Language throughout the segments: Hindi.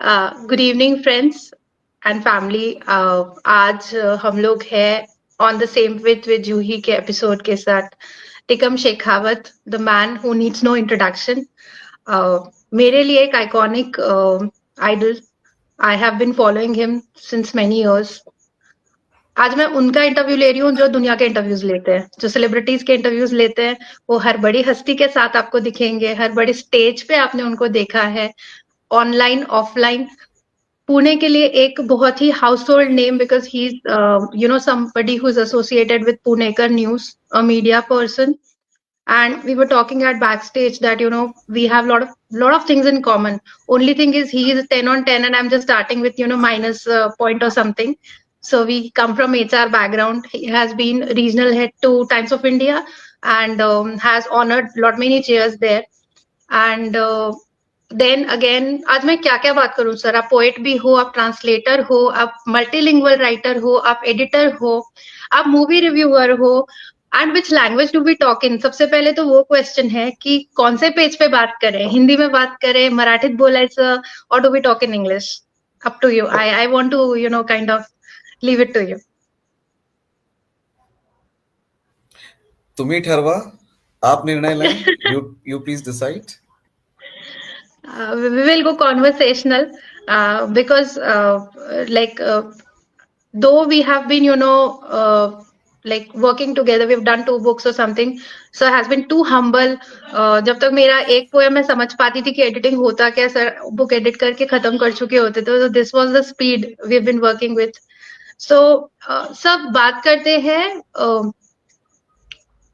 Good evening friends and family. आज हम लोग हैं on the same with Juhi के एपिसोड के साथ। Tikam Shekhawat, the man who needs no introduction, मेरे लिए एक iconic idol. I have been following him since many years. आज मैं उनका इंटरव्यू ले रही हूँ जो दुनिया के इंटरव्यूज लेते हैं, जो सेलिब्रिटीज के इंटरव्यूज लेते हैं। वो हर बड़ी हस्ती के साथ आपको दिखेंगे, हर बड़ी स्टेज पे आपने उनको देखा है, ऑनलाइन ऑफलाइन। पुणे के लिए एक बहुत ही household name because he is somebody who is associated with Punekar News, a media person. And we were talking at backstage that we have lot of things in common. Only thing is he is 10 on 10 and I'm just starting with minus point or something. So we come from HR background. He has been regional head to Times of India and has honored lot many chairs there. And then again आज मैं क्या क्या बात करूं सर। आप पोएट भी हो, आप ट्रांसलेटर हो, आप मल्टीलिंगुअल राइटर हो, आप एडिटर हो, आप मूवी रिव्यूअर हो। And which language do we talk in? सबसे पहले तो वो क्वेश्चन है कि कौन से पेज पे बात करें, हिंदी में बात करें, मराठीत बोलायचं, और do we talk in English? Up to you. I want to kind of leave it to you. तुम्ही ठरवा, आप निर्णय लें. you please decide. We will go conversational because though we have been like working together, we've done 2 books or something. Sir has been too humble. जब तक मेरा एक पोएम मैं समझ पाती थी कि एडिटिंग होता क्या, सर बुक एडिट करके खत्म कर चुके होते थे. तो this was the speed we have been working with. So सब बात करते हैं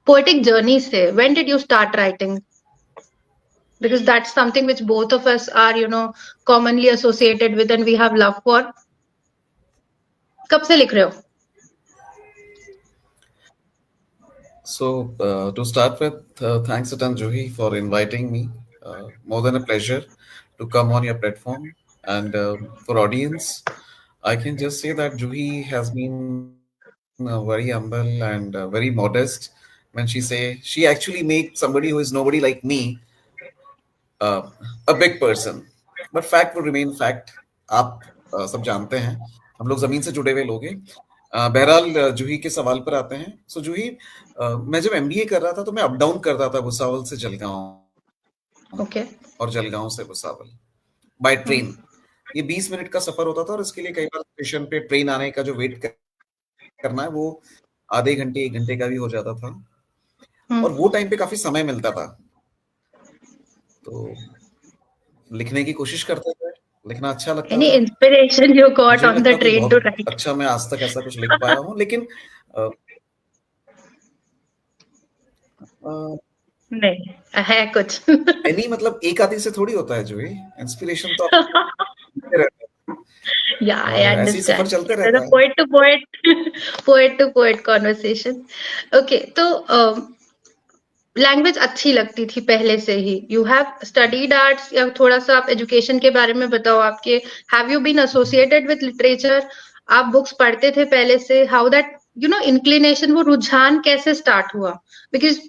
पोएटिक जर्नी से. When did you start writing? Because that's something which both of us are commonly associated with and we have love for. कब से लिख रहे हो? So to start with, thanks a ton Juhi for inviting me. More than a pleasure to come on your platform. And for audience, I can just say that Juhi has been very humble and very modest when she actually makes somebody who is nobody like me uh, a big person. But fact will remain fact. आप सब जानते हैं, हम लोग जमीन से जुड़े हुए लोग हैं. बहरहाल जूही के सवाल पर आते हैं. सो जूही, मैं जब एमबीए कर रहा था तो मैं अप डाउन करता था भुसावल से जलगांव. Okay. और जलगांव से भुसावल बाय ट्रेन. ये 20 मिनट का सफर होता था और इसके लिए कई बार स्टेशन पे ट्रेन आने का जो वेट करना है वो आधे घंटे 1 घंटे का भी हो जाता था. और वो टाइम पे काफी समय मिलता था तो लिखने की कोशिश करते थे. लिखना अच्छा लगता Any था. inspiration you got मुझे on the लगता था train to बहुत write? अच्छा मैं आज तक ऐसा कुछ लिख पाया हूँ. लेकिन नहीं है कुछ. नहीं, मतलब एक आदमी से थोड़ी होता है जो ये इंस्पिरेशन तो मिलते रहता है. Yeah, I और ऐसे ही सफर understand. चलते The रहता है. poet to poet, poet to poet conversation. Okay, तो लैंग्वेज अच्छी लगती थी पहले से ही. यू हैव स्टडीड आर्ट्स या थोड़ा सा आप एजुकेशन के बारे में बताओ. आपके have you been associated with literature? आप बुक्स पढ़ते थे पहले से? हाउ दैट इंक्लिनेशन, वो रुझान कैसे स्टार्ट हुआ? Because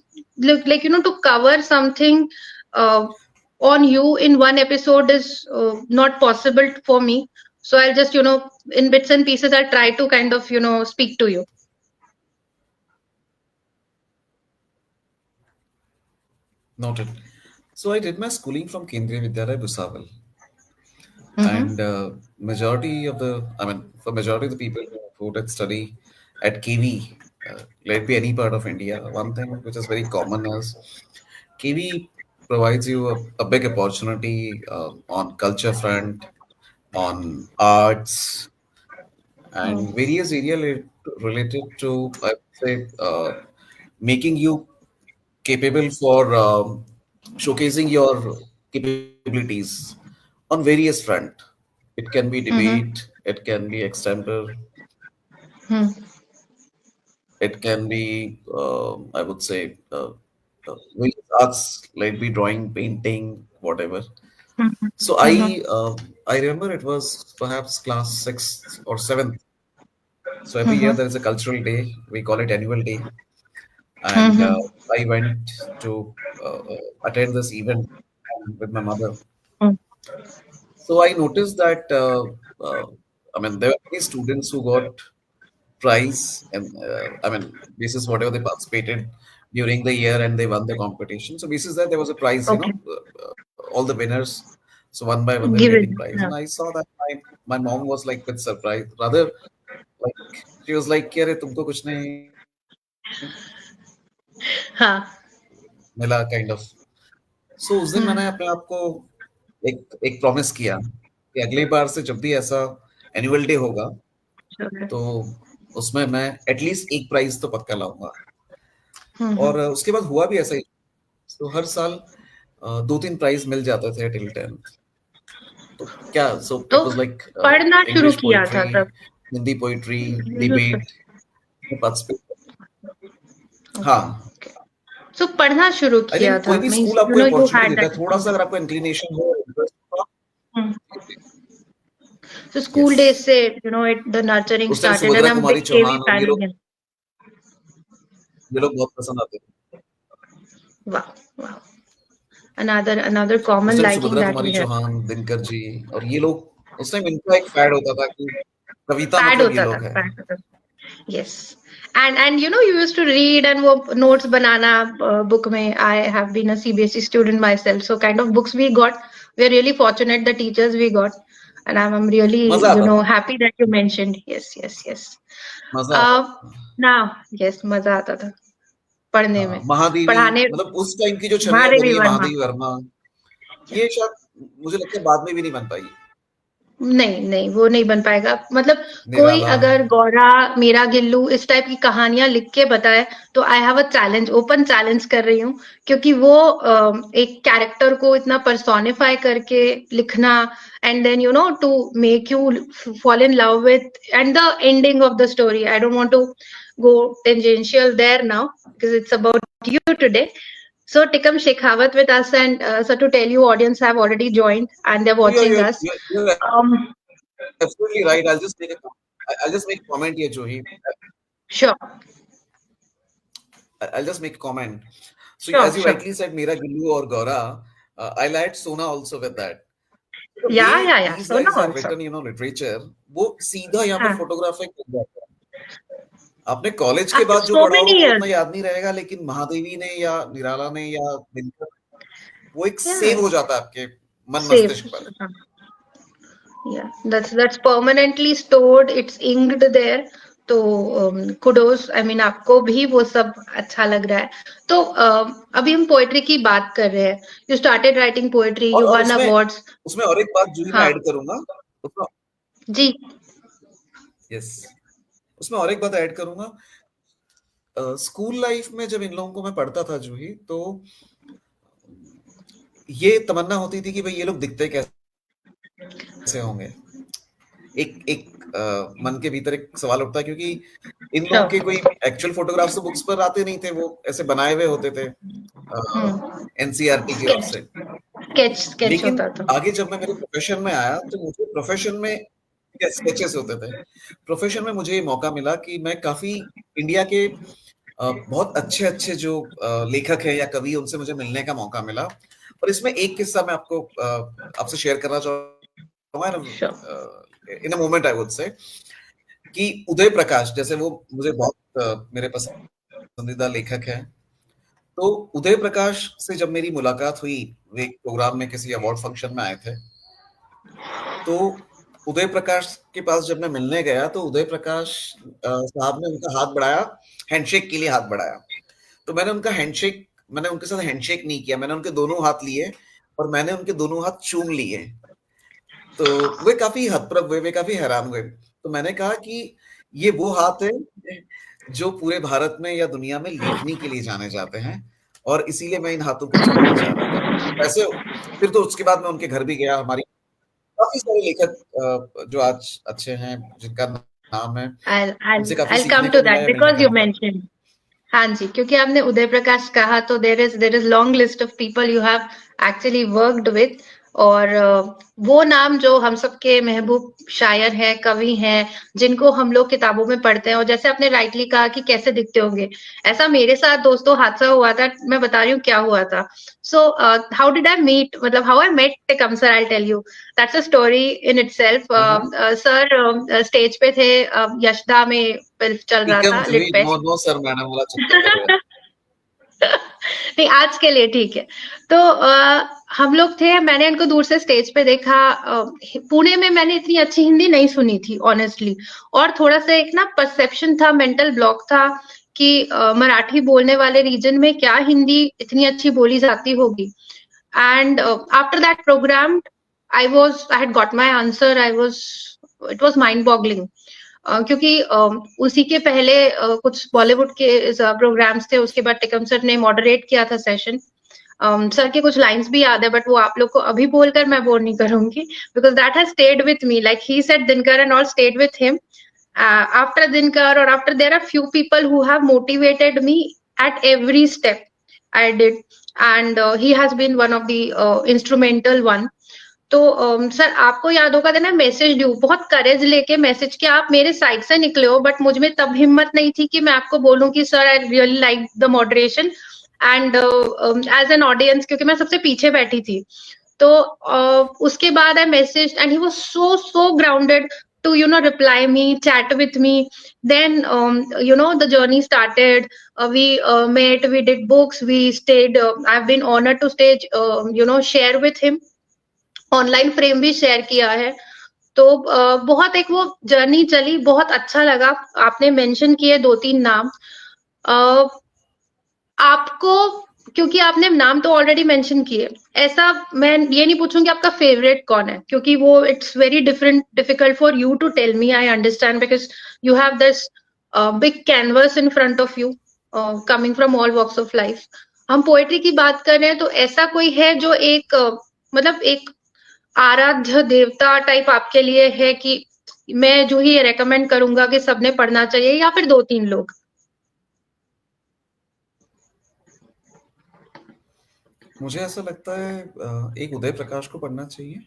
like to cover something on you in one episode is not possible for me. So I'll just in bits and pieces I'll try to kind of speak to you. Noted. So I did my schooling from Kendriya Vidyalaya Bhusawal. And majority of for majority of the people who did study at KV, let it be any part of India, one thing which is very common is KV provides you a big opportunity on culture front, on arts, and various area related to, I would say, making you capable for showcasing your capabilities on various front. It can be debate, it can be extempore, it can be, I would say, various arts, like be drawing, painting, whatever. So I remember it was perhaps class 6th or 7th. So every year there is a cultural day. We call it annual day, and I went to attend this event with my mother. So I noticed that I mean there were many students who got prize, and I mean basis whatever they participated during the year and they won the competition. So basis that there was a prize, Okay. all the winners. So one by one they were getting Given. prize, Yeah. and I saw that my mom was like with surprise. Rather, like she was like, "Kya re tumko kuch nahi हाँ. मिला," kind of. So उस दिन मैंने अपने आप को एक एक प्रॉमिस किया कि अगली बार से जब भी ऐसा एनुअल डे होगा Okay. तो उसमें मैं एटलीस्ट एक प्राइज तो पक्का लाऊंगा। हम्म. और उसके बाद हुआ भी ऐसा ही। तो हर साल 2-3 प्राइज मिल जाते थे टिल 10th। तो क्या, सो तो इट वाज लाइक पढ़ना शुरू इंग्लिश किया था पोएट्री, तब. Hindi poetry, Okay. डिबेट में पार्टिसिपेट। हाँ, So पढ़ना शुरू आई किया थिंक कोई था. भी Means स्कूल आपको you अपॉर्चुनिटी had देता है, that. थोड़ा सा अगर आपको इंक्लिनेशन हो, इंटरेस्ट हो। Hmm. So school yes, days से the nurturing उस time started, and Subhadra I'm a Kumari big KV Chauhan और fan again. ये लोग बहुत पसंद आते थे। Wow, wow. Another उस common time liking Subhadra that Kumari we have. Chauhan, Dinkar ji और ये लोग, उस टाइम इनका एक फैड होता था कि कविता Fad मतलब ये होता था, लोग हैं। fad होता था. Yes. And you used to read and वो notes बनाना book में. I have been a CBSE student myself, so kind of books we got. We're really fortunate the teachers we got, and I'm really मजा आता था, happy that you mentioned. Yes. मजा आता Uh, था। now yes, मजा आता था पढ़ने हाँ, में. महादेवी, पढ़ाने मतलब उस टाइम की जो छवियां महादेवी बनी है वर्मा. महादेवी वर्मा, ये शायद मुझे लगता है बाद में भी नहीं बन पाई। नहीं वो नहीं बन पाएगा. मतलब कोई निराला। अगर गौरा, मीरा गिल्लू इस टाइप की कहानियां लिख के बताए तो I have a challenge, open challenge कर रही हूँ, क्योंकि वो एक कैरेक्टर को इतना पर्सोनिफाई करके लिखना, and then to make you fall in love with, and the ending of the story. I don't want to go tangential there now because it's about you today. So Tikam Shekhawat with us, and so to tell you, audience have already joined and they're You're, watching you're, us. you're, you're Um, absolutely right. I'll just make a comment here, Johi. sure, I'll just make a comment. So as you sure. rightly said, Meera Gillu or Gaura, I'll add Sona also with that. The way Yeah. these So no guys have also. written, literature, वो सीधा यहाँ पे हाँ. फोटोग्राफिक बन जाता है। आपने कॉलेज के After बाद जो so पढ़ा होगा many वो years. उतना याद नहीं रहेगा, लेकिन महादेवी ने या निराला ने या दिनकर, वो एक सेव Yeah. हो जाता है आपके मन Safe. मस्तिष्क पर। Yeah. That's permanently stored. It's inked there. तो कुडोस, आई मीन आपको भी वो सब अच्छा लग रहा है. तो अभी हम पोएट्री की बात कर रहे हैं. You started writing poetry, you और वन अवार्ड्स. उसमें और एक बात जो मैं हाँ ऐड करूंगा उसमें, जी. यस, उसमें और एक बात ऐड करूंगा। स्कूल लाइफ में जब इन लोगों को मैं पढ़ता था जूही, तो ये तमन्ना होती थी कि भाई ये लोग दिखते कैसे होंगे। एक मन के भीतर एक सवाल उठता है, क्योंकि इन लोगों के कोई एक्चुअल फोटोग्राफ्स तो बुक्स पर आते नहीं थे, वो ऐसे बनाए हुए होते थे एनसीईआरटी की ओर से। स्केच लेकिन होता था. आगे जब मैं मेरे प्रोफेशन में आया तो मुझे प्रोफेशन में स्केचेस होते थे। प्रोफेशन में मुझे ये मौका मिला कि मैं काफी इंडिया के बहुत अच्छे जो लेखक है या कवि, उनसे मुझे मिलने का मौका मिला। और इसमें एक किस्सा मैं आपसे शेयर करना चाहूंगा। इन a moment I would say कि उदय प्रकाश, जैसे वो मुझे बहुत मेरे पसंदीदा लेखक हैं, तो उदय प्रकाश से जब मेरी मुलाकात हुई, वे एक प्रोग्राम में किसी अवार्ड फंक्शन में आए थे, तो उदय प्रकाश के पास जब मैं मिलने गया तो उदय प्रकाश साहब ने उनका हाथ बढ़ाया, हैंडशेक के लिए हाथ बढ़ाया। तो मैंने उनके साथ हैंडशेक नहीं किया, मैंने उनके दोनों हाथ लिए और मैंने उनके दोनों हाथ चूम लिए। तो वे काफी हतप्रभ हुए, वे काफी हैरान हुए। तो मैंने कहा कि ये वो हाथ है जो पूरे भारत में या दुनिया में लेखनी के लिए जाने जाते हैं, और इसीलिए मैं इन हाथों को चूमना चाह रहा था। वैसे फिर तो उसके बाद मैं उनके घर भी गया। हमारी काफी सारे लेखक जो आज अच्छे हैं, जिनका नाम है, उनसे काफी I'll सीखने come को to मिला that है, मिलने because का you मौका। mentioned. हाँ जी, क्योंकि आपने उदय प्रकाश कहा तो there is long list of people you have actually worked with. और वो नाम जो हम सबके महबूब शायर हैं, कवि हैं, जिनको हम लोग किताबों में पढ़ते हैं, और जैसे आपने राइटली कहा कि कैसे दिखते होंगे, ऐसा मेरे साथ दोस्तों हादसा हुआ था। मैं बता रही हूँ क्या हुआ था। So how did I meet, मतलब how I met Tikam sir, I tell you, that's a story in itself. Hmm. Sir stage पे थे, यशदा में फिल्म चल रहा टीकम था, जूही, लिट नो फेस्ट। नो सर मैडम वाला चक्कर कर रहे हैं। नहीं, आज के लिए ठीक है। तो हम लोग थे, मैंने इनको दूर से स्टेज पे देखा। पुणे में मैंने इतनी अच्छी हिंदी नहीं सुनी थी ऑनेस्टली, और थोड़ा सा एक ना परसेप्शन था, मेंटल ब्लॉक था कि मराठी बोलने वाले रीजन में क्या हिंदी इतनी अच्छी बोली जाती होगी। And after that programme I had got my answer, it was mind boggling. क्योंकि उसी के पहले कुछ बॉलीवुड के प्रोग्राम्स थे, उसके बाद टिकम सर ने मॉडरेट किया था सेशन। सर के कुछ लाइंस भी याद है, बट वो आप लोग को अभी बोलकर मैं बोर नहीं करूंगी, because that has stayed with me, like he said Dinkar and all stayed with him. After Dinkar, or after, there are few people who have motivated me at every step I did, and he has been one of the instrumental one. तो सर आपको याद होगा देना, मैसेज ड्यू बहुत करेज लेके मैसेज किया, आप मेरे साइड से निकले हो, बट मुझ में तब हिम्मत नहीं थी कि मैं आपको बोलूं कि sir I really like the moderation, and as an audience, क्योंकि मैं सबसे पीछे बैठी थी। तो उसके बाद I message and he was so grounded to reply me, chat with me. Then the journey started. We met, we did books, we stayed, I've been honored to stage share with him, online frame भी शेयर किया है। तो बहुत एक वो जर्नी चली, बहुत अच्छा लगा। आपने मेंशन किए 2-3 नाम। आपको, क्योंकि आपने नाम तो ऑलरेडी मेंशन किए, ऐसा मैं ये नहीं पूछूंगी आपका फेवरेट कौन है, क्योंकि वो it's very difficult for you to tell me, I understand, because you have this big canvas in front of you, coming from all walks of life. हम पोएट्री की बात कर रहे हैं, तो ऐसा कोई है जो एक मतलब एक आराध्य देवता टाइप आपके लिए है कि मैं जो ही रेकमेंड करूंगा कि सबने पढ़ना चाहिए, या फिर 2-3 लोग? मुझे ऐसा लगता है एक उदय प्रकाश को पढ़ना चाहिए,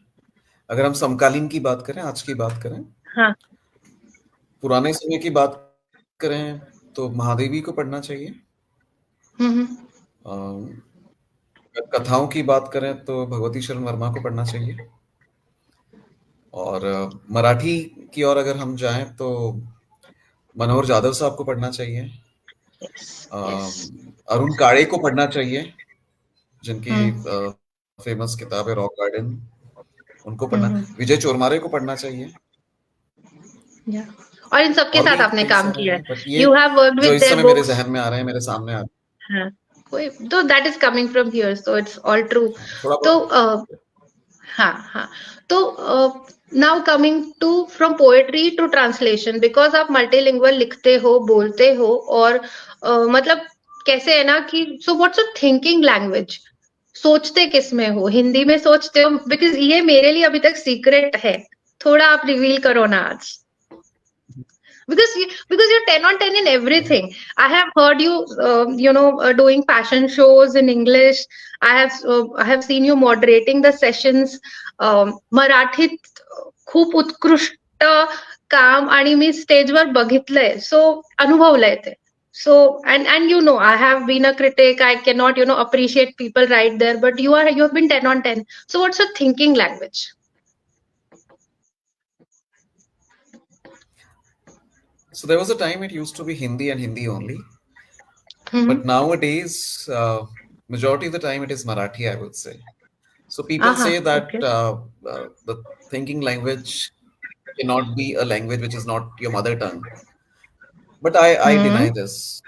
अगर हम समकालीन की बात करें, आज की बात करें। हाँ। पुराने समय की बात करें तो महादेवी को पढ़ना चाहिए। हम्म। कथाओं की बात करें तो भगवती शरण वर्मा को पढ़ना चाहिए। और मराठी की ओर अगर हम जाएं तो मनोहर जाधव साहब को पढ़ना चाहिए। यस। अरुण काळे को पढ़ना चाहिए, जिनकी हम्म। फेमस किताब है रॉक गार्डन, उनको पढ़ना। हम्म। विजय चोरमारे को पढ़ना चाहिए। या, और इन सबके और साथ भी आपने कई काम सारे किया है, हैं, बट ये यू हैव वर्कड जो विद इस देयर समय मेरे बुक्स। जहन में आ रहे हैं, मेरे सामने आ रहे हाँ, कोई तो that is coming from here, so it's all true. हैं। थोड़ा तो बहुत। हाँ हाँ। तो now coming to from poetry to translation, because आप मल्टीलिंगुअल लिखते हो, बोलते हो, और मतलब कैसे है ना कि so what's your thinking language, सोचते किस में हो, हिंदी में सोचते हो? बिकॉज ये मेरे लिए अभी तक सीक्रेट है, थोड़ा आप रिवील करो ना आज, because you're 10 on 10 in everything. I have heard you doing fashion shows in English. I have seen you moderating the sessions. मराठीत खूप उत्कृष्ट काम आणि मी स्टेजवर बघितलंय, सो अनुभवलंय ते. So and I have been a critic. I cannot appreciate people right there, but you have been 10 on 10. So what's your thinking language? So there was a time it used to be Hindi and Hindi only, but Mm-hmm. nowadays, majority of the time it is Marathi, I would say. So people Aha, say that okay. the thinking language cannot be a language which is not your mother tongue. But I deny Hmm. this.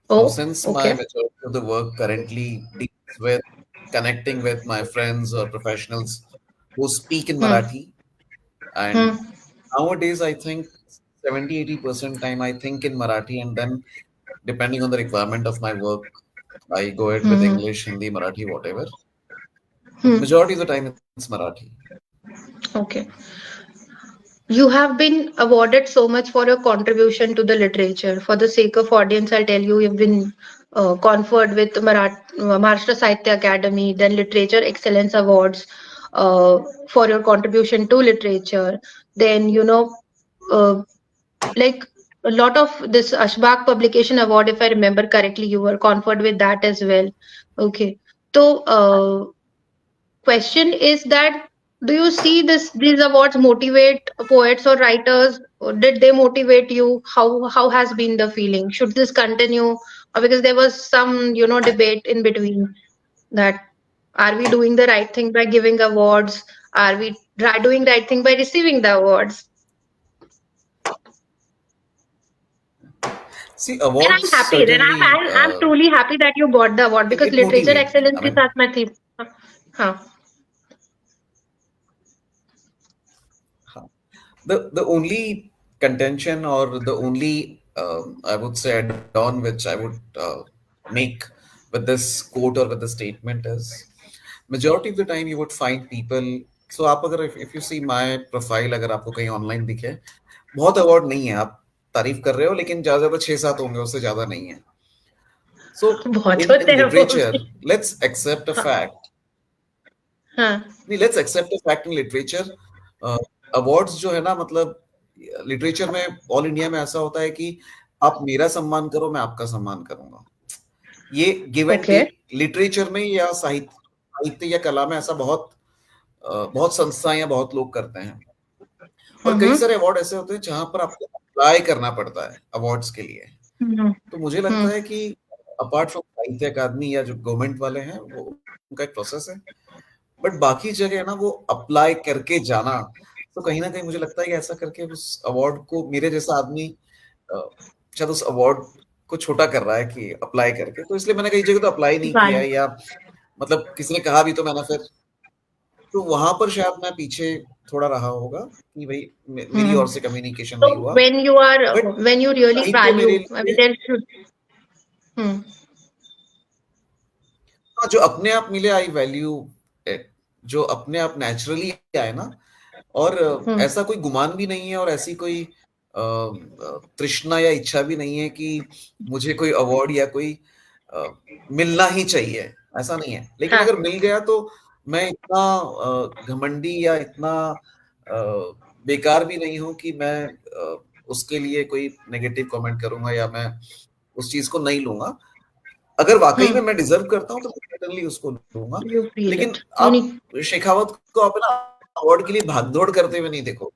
So Oh, since my okay. majority of the work currently deals with connecting with my friends or professionals who speak in Hmm. Marathi, and Hmm. nowadays I think 70-80% time I think in Marathi, and then depending on the requirement of my work, I go ahead with Hmm. English, Hindi, Marathi, whatever. But Hmm. majority of the time it's Marathi. Okay. You have been awarded so much for your contribution to the literature. For the sake of audience, I'll tell you, you've been conferred with Maharashtra Sahitya Academy, then Literature Excellence Awards. for your contribution to literature. Then, like a lot of this Ashbaq Publication Award, if I remember correctly, you were conferred with that as well. Okay. So, question is that, do you see these awards motivate poets or writers? Or did they motivate you? How has been the feeling? Should this continue? Or because there was some, debate in between that, are we doing the right thing by giving awards? Are we doing right thing by receiving the awards? See, And awards I'm happy. Then certainly I'm truly happy that you got the award because it literature motivate. excellence I के mean, साथ मैं थी. हाँ. the only contention or the only I would say add-on which I would make with this quote or with the statement is majority of the time you would find people. So आप अगर if you see my profile अगर आपको कहीं online दिखे बहुत अवार्ड नहीं है आप तारीफ कर रहे हो लेकिन ज्यादा ज्यादा 6-7 होंगे उससे ज्यादा नहीं है. So बहुत in होते हैं वो literature भी. let's accept a हाँ. fact. हाँ. नहीं, let's accept the fact in literature awards जो है ना मतलब लिटरेचर में ऑल इंडिया में ऐसा होता है कि आप मेरा सम्मान करो मैं आपका सम्मान करूंगा. ये give and Okay. Take literature में या साहित्य या कला में ऐसा बहुत संस्थाएं या बहुत लोग करते हैं. और कई सारे अवार्ड ऐसे होते हैं जहां पर आपको अप्लाई करना पड़ता है अवार्ड्स के लिए. तो मुझे लगता है कि अपार्ट फ्रॉम साहित्य अकादमी या जो गवर्नमेंट वाले हैं वो उनका एक प्रोसेस है. बट बाकी जगह ना वो अप्लाई करके जाना तो कहीं ना कहीं मुझे लगता है कि ऐसा करके उस अवार्ड को मेरे जैसा आदमी शायद उस अवार्ड को छोटा कर रहा है कि अप्लाई करके. तो इसलिए मैंने कई जगह तो अप्लाई नहीं किया है या मतलब किसी ने कहा भी तो मैंने फिर तो वहां पर शायद मैं पीछे थोड़ा रहा होगा कि भाई मेरी ओर से कम्युनिकेशन नहीं So हुआ. when you really साहित्य value, मेरे I लिए mean, there should. जो अपने आप मिले आई वैल्यू इट. जो अपने आप नेचुरली आए ना और ऐसा कोई गुमान भी नहीं है और ऐसी कोई तृष्णा या इच्छा भी नहीं है कि मुझे कोई अवार्ड या कोई मिलना ही चाहिए. ऐसा नहीं है. लेकिन हाँ. अगर मिल गया तो मैं इतना घमंडी या इतना बेकार भी नहीं हूं कि मैं उसके लिए कोई नेगेटिव कमेंट करूंगा या मैं उस चीज को नहीं लूंगा. अगर वाकई में मैं डिजर्व करता हूं तो सर्टेनली उसको लूंगा. You feel लेकिन it. You need. आप शेखावत को अपना अवार्ड के लिए भागदौड़ करते हुए नहीं देखो.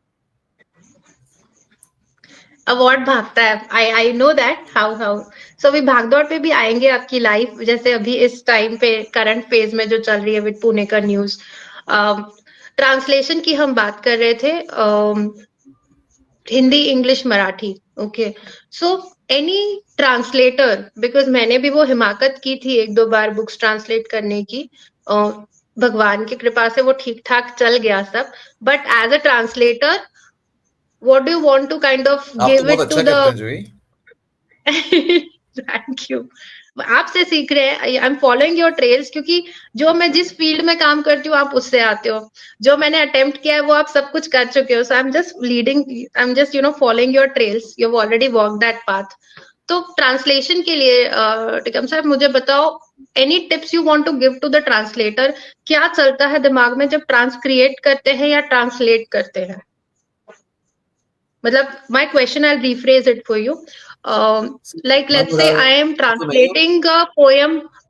अवार्ड भागता है. I know that how so अभी भागदौड़ पे भी आएंगे आपकी लाइफ जैसे अभी इस टाइम पे करंट फेज में जो चल रही है विद पुणे का न्यूज. ट्रांसलेशन की हम बात कर रहे थे. Hindi English Marathi. Okay. So any translator because मैंने भी वो हिमाकत की थी 1-2 बार बुक्स ट्रांसलेट करने की. भगवान की कृपा से वो ठीक ठाक चल गया सब. But as a translator what do you want to kind of आप तो give बहुत it to अच्छा करते हैं जोई. Thank you. आपसे सीख रहे हैं. I am following your trails क्योंकि जो मैं जिस फील्ड में काम करती हूँ आप उससे आते हो. जो मैंने अटेम्प्ट किया है वो आप सब कुछ कर चुके हो. So I am just leading, I am just following your trails. You have already walk that path. तो ट्रांसलेशन के लिए टिकम साहब मुझे बताओ any tips you want to give to the translator. क्या चलता है दिमाग में जब ट्रांसक्रिएट करते हैं या ट्रांसलेट करते हैं. मतलब my question, I'll rephrase it for you. Like मैं let's थोड़ा say I am तो नहीं हूँ. translating a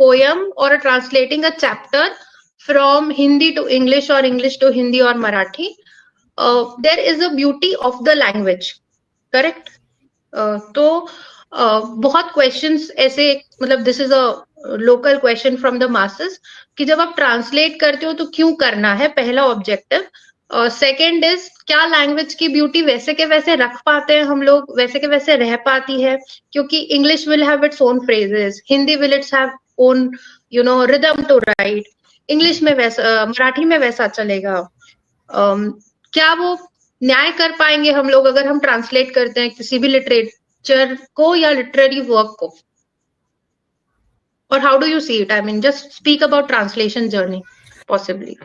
poem or translating a chapter from Hindi to English or English to Hindi or Marathi. There is a beauty of the language, correct? तो बहुत क्वेश्चंस ऐसे मतलब this is a local question from the masses कि जब आप ट्रांसलेट करते हो तो क्यों करना है. पहला ऑब्जेक्टिव. सेकेंड इज क्या लैंग्वेज की ब्यूटी वैसे के वैसे रख पाते हैं हम लोग, वैसे के वैसे रह पाती है क्योंकि English will have its own phrases, Hindi will its have own rhythm to write. English में वैसा, मराठी में वैसा चलेगा. क्या वो न्याय कर पाएंगे हम लोग अगर हम ट्रांसलेट करते हैं किसी भी लिटरेचर को या लिटरेरी वर्क को. और how do you see it. I mean just speak about translation journey possibly.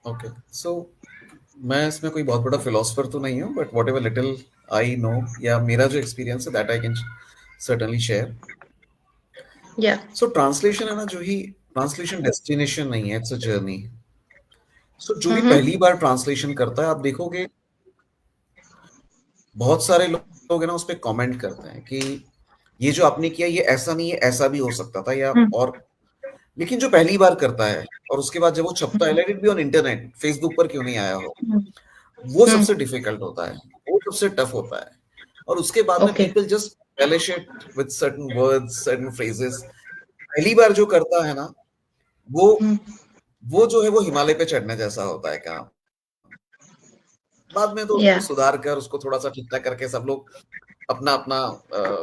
Okay. So मैं इसमें कोई बहुत बड़ा फिलोसफर तो नहीं हूँ but whatever little I know या मेरा जो एक्सपीरियंस है that I can certainly share. या सो ट्रांसलेशन है ना जो ही ट्रांसलेशन डेस्टिनेशन नहीं है, इट्स अ जर्नी। सो जो भी पहली बार ट्रांसलेशन करता है, आप देखोगे बहुत सारे लोग है ना उस पे कमेंट करते हैं कि ये जो आपने किया ये ऐसा नहीं है, ऐसा भी हो सकता था, या और लेकिन जो पहली बार करता है और उसके बाद जब वो छपता है, late it be on internet, Facebook पर क्यों नहीं आया हो, वो सबसे डिफिकल्ट होता है, वो सबसे टफ होता है। और उसके बाद में okay. People just embellish it with certain words, certain phrases। पहली बार जो करता है ना, वो वो जो है वो हिमालय पे चढ़ने जैसा होता है काम। बाद में तो उसको या सुधार कर, उसको थोड़ा सा ठीक ठाक करके सब लोग अपना अपना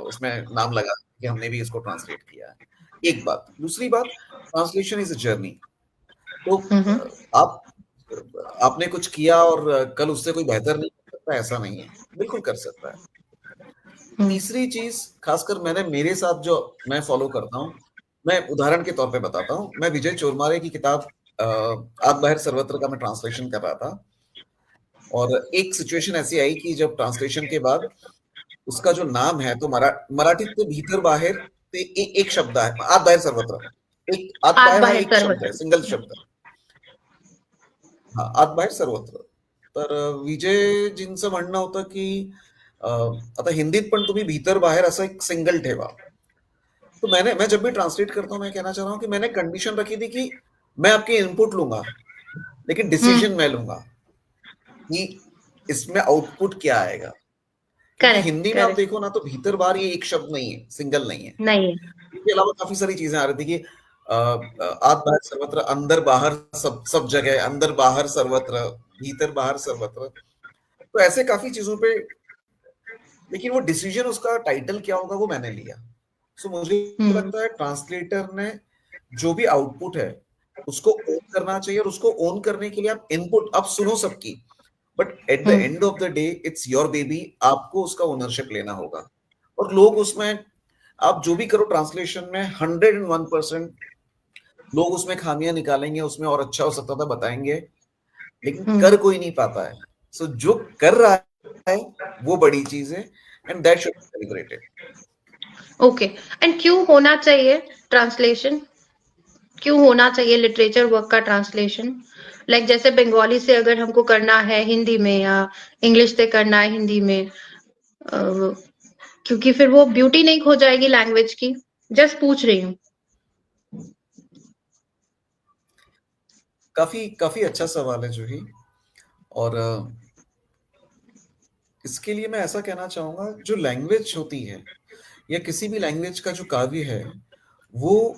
उसमें नाम लगा कि हमने भी इसको ट्रांसलेट किया है। एक बात। दूसरी बात, ट्रांसलेशन इज अ जर्नी। तो आप आपने कुछ किया और कल उससे कोई बेहतर नहीं कर सकता, ऐसा नहीं है, बिल्कुल कर सकता है। तीसरी चीज, खासकर मैंने मेरे साथ जो मैं फॉलो करता हूँ, मैं उदाहरण के तौर पे बताता हूँ। मैं विजय चोरमारे की किताब आग बाहर सर्वत्र का मैं ट्रांसलेशन कर रहा था, और एक सिचुएशन ऐसी आई कि जब ट्रांसलेशन के बाद उसका जो नाम है, तो मराठी से भीतर बाहेर ते एक शब्द आहे, आत बाहेर सर्वत्र, एक आत आत बाहेर हा बाहेर एक शब्द आहे, सर्वत्र. सिंगल शब्द आहे. हा, आत बाहेर सर्वत्र. तर विजयजींचं म्हणणं होतं की आता हिंदीत पण तुम्ही भीतर बाहेर असं एक सिंगल ठेवा. तो मैं जब भी ट्रांसलेट करता हूँ, मैं कहना चाह रहा हूँ कि मैंने कंडीशन रखी थी कि मैं आपके इनपुट लूंगा, लेकिन डिसीजन मैं लूंगा कि इसमें आउटपुट क्या आएगा। क्योंकि करेक्ट, हिंदी में आप करेक्ट. देखो ना, तो भीतर बाहर ये एक शब्द नहीं है, सिंगल नहीं है। नहीं. इसके अलावा काफी सारी चीजें आ रही थी कि आत बाहर सर्वत्र, अंदर बाहर, सब सब जगह, अंदर बाहर सर्वत्र, भीतर बाहर सर्वत्र। तो ऐसे काफी चीजों पे, लेकिन वो डिसीजन, उसका टाइटल क्या होगा, वो मैंने लिया। सो मुझे लगता है ट्रांसलेटर ने जो भी आउटपुट है उसको ओन करना चाहिए, और उसको ओन करने के लिए आप इनपुट आप सुनो सबकी, but at the end of the day it's your baby, आपको उसका ओनरशिप लेना होगा। और लोग उसमें, आप जो भी करो ट्रांसलेशन में, 101% लोग उसमें खामियां निकालेंगे, उसमें और अच्छा हो सकता था बताएंगे, लेकिन कर कोई नहीं पाता है। सो जो कर रहा है वो बड़ी चीज है, and that should be celebrated. Okay. And क्यों होना चाहिए ट्रांसलेशन? क्यों होना चाहिए लिटरेचर वर्क का ट्रांसलेशन? लाइक जैसे बंगाली से अगर हमको करना है हिंदी में, या इंग्लिश से करना है हिंदी में, क्योंकि फिर वो ब्यूटी नहीं खो जाएगी लैंग्वेज की? जस्ट पूछ रही हूँ. काफी काफी अच्छा सवाल है जूही। और इसके लिए मैं ऐसा कहना चाहूंगा, जो लैंग्वेज होती है या किसी भी लैंग्वेज का जो काव्य है, वो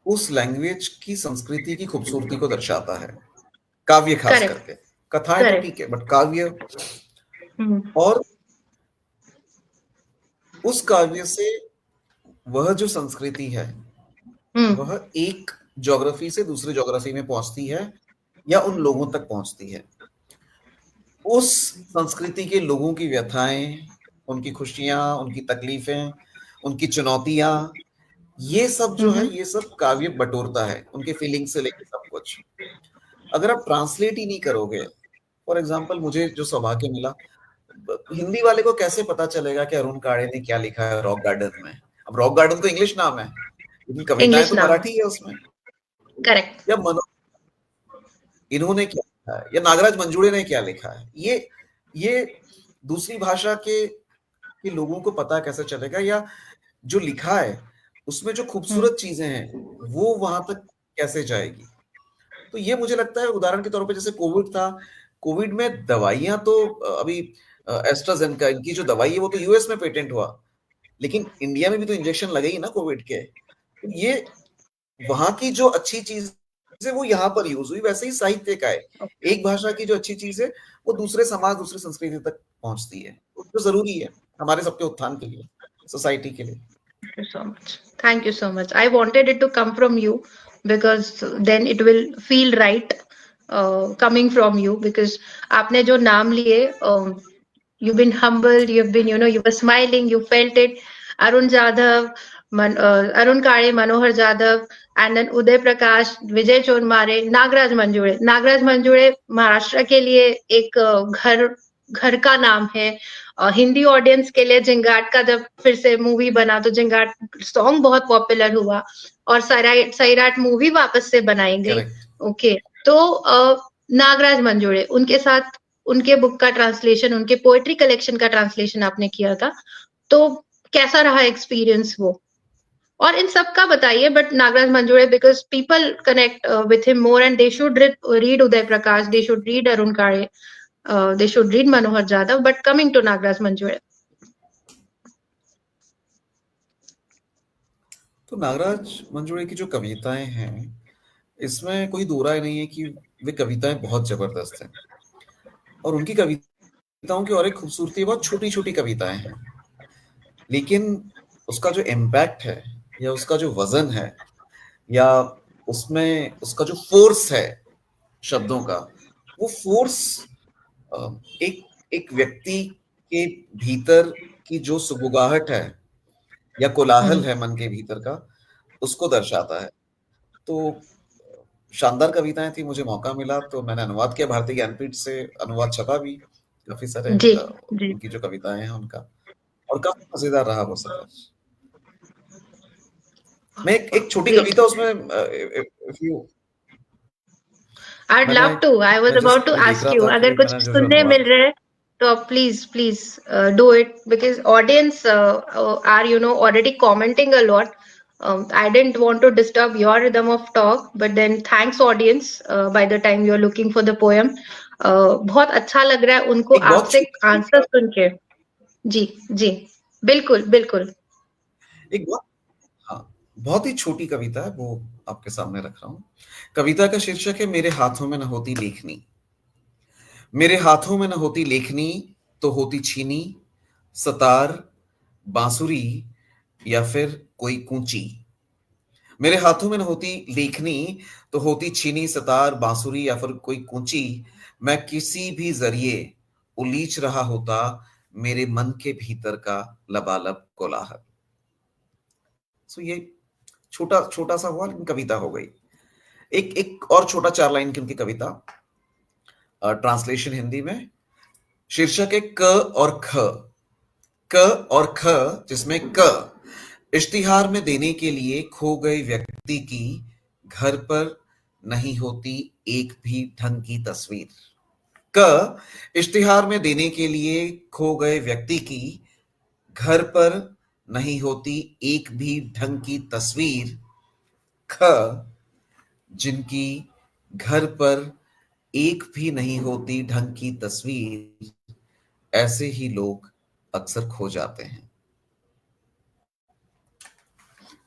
उस लैंग्वेज की संस्कृति की खूबसूरती को दर्शाता है। काव्य खास करेक्ट, करके, कथाएं तो करेक्ट. ठीक है, बट काव्य। और उस काव्य से वह जो संस्कृति है, वह एक ज्योग्राफी से दूसरे ज्योग्राफी में पहुंचती है, या उन लोगों तक पहुंचती है। उस संस्कृति के लोगों की व्यथाएं, उनकी खुशियां, उनकी तकलीफें, उनकी चुनौतियां, ये सब जो है, ये सब काव्य बटोरता है, उनके फीलिंग्स से लेकर सब कुछ। अगर आप ट्रांसलेट ही नहीं करोगे, फॉर एग्जाम्पल मुझे जो सौभाग्य मिला, हिंदी वाले को कैसे पता चलेगा कि अरुण काड़े ने क्या लिखा है रॉक गार्डन में? अब रॉक गार्डन तो इंग्लिश नाम है, लेकिन कविताएं इंग्लिश तो नाम. मराठी है उसमें। करेक्ट. या इन्होंने क्या लिखा है, या नागराज मंजुड़े ने क्या लिखा है, ये दूसरी भाषा के लोगों को पता कैसे चलेगा? या जो लिखा है उसमें जो खूबसूरत चीजें हैं, वो वहां तक कैसे जाएगी? तो ये मुझे लगता है, उदाहरण के तौर पे जैसे कोविड था, कोविड में दवाइयां तो अभी एस्ट्राजेनेका, इनकी जो दवाई है वो तो यूएस में पेटेंट हुआ, लेकिन इंडिया में भी तो इंजेक्शन लगे ही ना कोविड के। तो ये वहां की जो अच्छी चीज है वो यहाँ पर यूज हुई। वैसे ही साहित्य का है, एक भाषा की जो अच्छी चीज है वो दूसरे समाज, दूसरी संस्कृति तक पहुंचती है, तो जरूरी है हमारे सबके उत्थान के लिए, सोसाइटी के लिए। Thank you so much. Thank you so much. I wanted it to come from you because then it will feel right coming from you, because आपने जो नाम लिए, you've been humble, you've been, you were smiling, you felt it. Arun Jadhav, Arun Kare, Manohar Jadhav, and then Uday Prakash, Vijay Chormare, Nagraj मंजुड़े. Nagraj मंजुड़े Maharashtra के लिए एक घर घर का नाम है। हिंदी ऑडियंस के लिए जिंगाट का जब फिर से मूवी बना तो जिंगाट सॉन्ग बहुत पॉपुलर हुआ और सैराट मूवी वापस से बनाई गई। करेक्ट। ओके, तो नागराज मंजुळे उनके साथ उनके बुक का ट्रांसलेशन, उनके पोएट्री कलेक्शन का ट्रांसलेशन आपने किया था, तो कैसा रहा एक्सपीरियंस वो? और इन सब का बताइए, but Nagraj Manjule because people connect with him more and they should read Uday Prakash, they should read Arun Kale, they should read Manohar Jadhav, but coming to Nagraj Manjule. तो नागराज मंजुळे की जो कविताएं हैं, इसमें कोई दो राय नहीं है कि वे कविताएं बहुत जबरदस्त हैं। और उनकी कविताओं की और एक खूबसूरती, बहुत छोटी छोटी कविताएं हैं, लेकिन उसका जो इम्पैक्ट है या उसका जो वजन है या उसमें उसका जो फोर्स है शब्दों का, वो फोर्स एक एक व्यक्ति के भीतर की जो सुगबुगाहट है या कोलाहल है मन के भीतर का, उसको दर्शाता है। तो शानदार कविताएं थी, मुझे मौका मिला तो मैंने अनुवाद किया, भारतीय ज्ञानपीठ से अनुवाद छपा भी काफी सारे जी जी। उनकी जो कविताएं हैं उनका, और काफी मजेदार रहा वो सफर। मैं एक छोटी ग्रेट। कविता उसमें if you I'd मैंने love to. I was मैं about जस्ट to अभी देख ask रहा you, था अगर कि कुछ मैंने जो सुनने अनुवाद, मिल रहा है तो please please do it because audience are already commenting a lot. I didn't want to disturb your rhythm of talk, but then thanks audience. By the time you're looking for the poem, बहुत अच्छा लग रहा है उनको एक बहुत आपसे छोटी आंसर कविता, सुन के। जी जी, बिल्कुल बिल्कुल। एक बहुत, हाँ, बहुत ही छोटी कविता है वो, आपके सामने रख रहा हूँ। कविता का शीर्षक है मेरे हाथों में न होती लेखनी। मेरे हाथों में न होती लेखनी तो होती छीनी, सतार, बांसुरी या फिर कोई कूंची। मेरे हाथों में न होती लेखनी तो होती छीनी, सतार, बांसुरी या फिर कोई कूंची। मैं किसी भी जरिए उलीच रहा होता मेरे मन के भीतर का लबालब कोलाहल। सो ये छोटा छोटा सा हुआ लेकिन कविता हो गई। एक एक और छोटा 4 लाइन की उनकी कविता, ट्रांसलेशन हिंदी में। शीर्षक है क और ख। क और ख, जिसमें क इश्तिहार में देने के लिए खो गए व्यक्ति की घर पर नहीं होती एक भी ढंग की तस्वीर। क इश्तिहार में देने के लिए खो गए व्यक्ति की घर पर नहीं होती एक भी ढंग की तस्वीर। ख जिनकी घर पर एक भी नहीं होती ढंग की तस्वीर, ऐसे ही लोग अक्सर खो जाते हैं।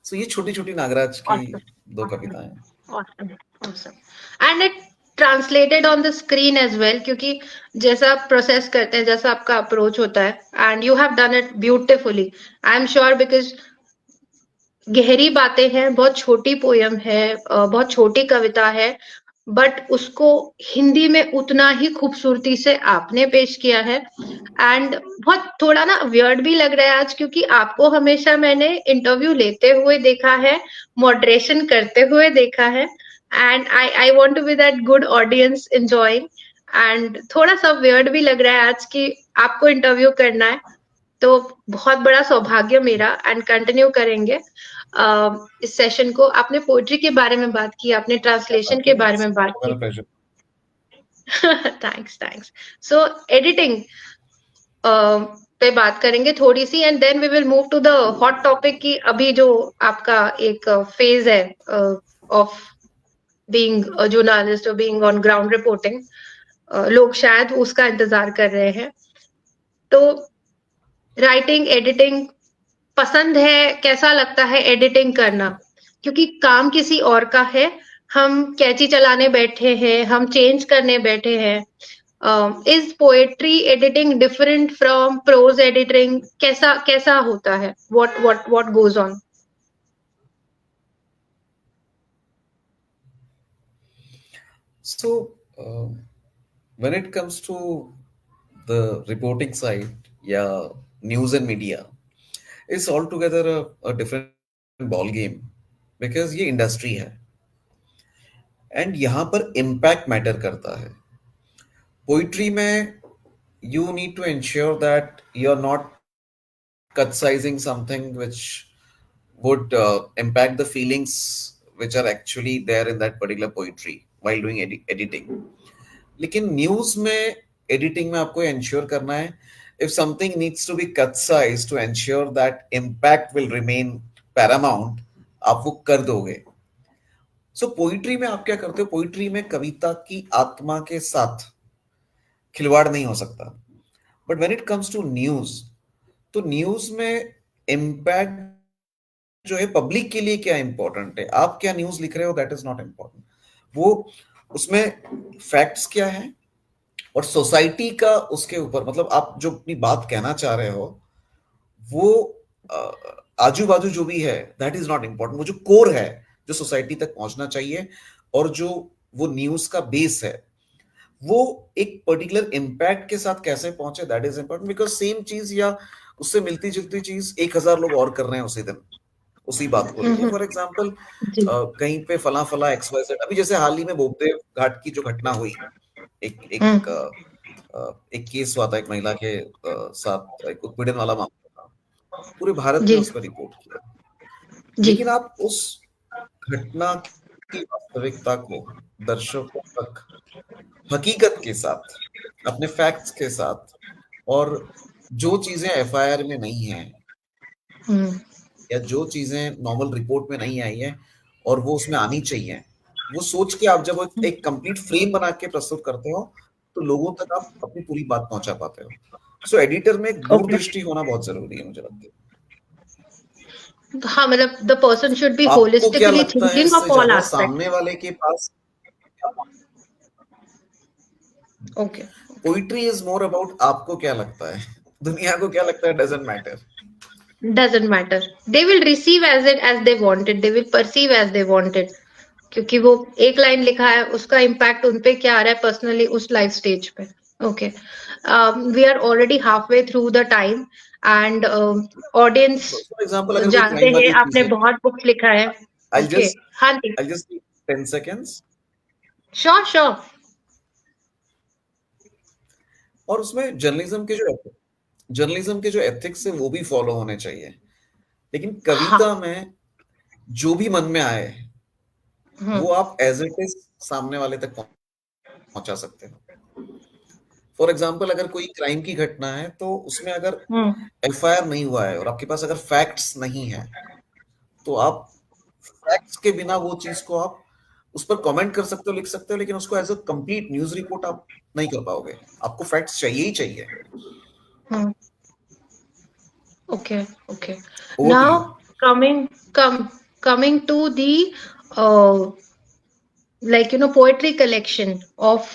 सो ये छोटी छोटी नागराज की Awesome. 2 Awesome. कविताएं। Awesome. Awesome. And it translated on the screen as well, क्योंकि जैसा आप प्रोसेस करते हैं, जैसा आपका अप्रोच होता है, and you have done it beautifully. I'm sure because गहरी बातें हैं, बहुत छोटी पोयम है, बहुत छोटी कविता है, बट उसको हिंदी में उतना ही खूबसूरती से आपने पेश किया है। एंड बहुत थोड़ा ना वियर्ड भी लग रहा है आज, क्योंकि आपको हमेशा मैंने इंटरव्यू लेते हुए देखा है, मॉडरेशन करते हुए देखा है, and I want to be that good audience enjoying. And थोड़ा सा वियर्ड भी लग रहा है आज कि आपको इंटरव्यू करना है, तो बहुत बड़ा सौभाग्य मेरा, एंड कंटिन्यू करेंगे इस सेशन को। आपने पोएट्री के बारे में बात की, आपने ट्रांसलेशन के बारे में बात की। Pleasure. Thanks thanks. So editing पे बात करेंगे थोड़ी सी, and then we will move to the hot topic की अभी जो आपका एक फेज है ऑफ बीइंग अ जर्नलिस्ट और बीइंग ऑन ग्राउंड रिपोर्टिंग। लोग शायद उसका इंतजार कर रहे हैं। तो राइटिंग, एडिटिंग पसंद है, कैसा लगता है एडिटिंग करना? क्योंकि काम किसी और का है, हम कैची चलाने बैठे हैं, हम चेंज करने बैठे हैं। Is poetry editing different from prose editing? कैसा कैसा होता है? What goes on? So, when it comes to the reporting side, yeah, news and media, it's altogether a different ball game, because ये इंडस्ट्री है एंड यहाँ पर इम्पैक्ट मैटर करता है। पोइट्री में you need to ensure that you're not cut sizing something which would impact the feelings which are actually there in that particular poetry while doing editing. लेकिन न्यूज में एडिटिंग में आपको इंश्योर करना है if something needs to be cut size to ensure that impact will remain paramount, आप वो कर दोगे. सो पोइट्री में आप क्या करते हो? पोइट्री में कविता की आत्मा के साथ खिलवाड़ नहीं हो सकता. But when it comes to news, तो न्यूज में इम्पैक्ट जो है पब्लिक के लिए क्या इंपॉर्टेंट है, आप क्या न्यूज लिख रहे हो, दैट इज नॉट इंपॉर्टेंट. वो उसमें फैक्ट्स क्या है और सोसाइटी का उसके ऊपर, मतलब आप जो अपनी बात कहना चाह रहे हो वो आजू बाजू जो भी है दैट इज नॉट इंपॉर्टेंट. वो जो कोर है जो सोसाइटी तक पहुंचना चाहिए और जो वो न्यूज का बेस है वो एक पर्टिकुलर इम्पैक्ट के साथ कैसे पहुंचे, that is important. Because same चीज या उससे मिलती जुलती चीज 1000 लोग और कर रहे हैं उसी दिन उसी बात को लेके. फॉर एग्जाम्पल कहीं पे फला फला XYZ, अभी जैसे हाल ही में बोगदेव घाट की जो घटना हुई, एक एक एक केस हुआ था एक महिला के साथ, एक उत्पीड़न वाला मामला था. पूरे भारत ने उस पर रिपोर्ट किया. लेकिन आप उस घटना की वास्तविकता को दर्शकों तक हकीकत के साथ, अपने फैक्ट्स के साथ, और जो चीजें FIR में नहीं है या जो चीजें नॉर्मल रिपोर्ट में नहीं आई है और वो उसमें आनी चाहिए, वो सोच के आप जब एक कंप्लीट फ्रेम बना के प्रस्तुत करते हो तो लोगों तक आप अपनी पूरी बात पहुंचा पाते हो. सो एडिटर में एक दूरदृष्टि होना बहुत जरूरी है मुझे लगता है. हाँ, मतलब the person should be आपको क्या holistically लगता है thinking इससे of all ज्यादा aspects. सामने वाले के पास Okay. Poetry is more about आपको क्या लगता है, दुनिया को क्या लगता है, doesn't matter. Doesn't matter. They will receive as it as they wanted. They will perceive as they wanted. क्योंकि वो एक लाइन लिखा है, उसका इम्पैक्ट उन पे क्या आ रहा है पर्सनली उस लाइफ स्टेज पे. Okay, we are already half way through the time and audience for example अगर कोई जानते क्राइम हैं वाली चीज आपने है, बहुत बुक्स लिखा है. I'll ओके, just हाँ जी, I'll just need 10 seconds. Sure. और उसमें जर्नलिज्म के जो एथिक्स है वो भी फॉलो होने चाहिए. लेकिन कविता में जो भी मन में आए वो आप एज इट इज सामने वाले तक पहुंचा सकते हो. फॉर एग्जाम्पल अगर कोई क्राइम की घटना है तो उसमें अगर FIR नहीं हुआ है और आपके पास अगर फैक्ट्स नहीं है तो आप फैक्ट्स के बिना वो चीज को आप उस पर कमेंट कर सकते हो, लिख सकते हो, लेकिन उसको as a complete news report आप नहीं कर पाओगे. आपको फैक्ट्स चाहिए ही चाहिए. Okay. Over to you. Now coming to the poetry collection of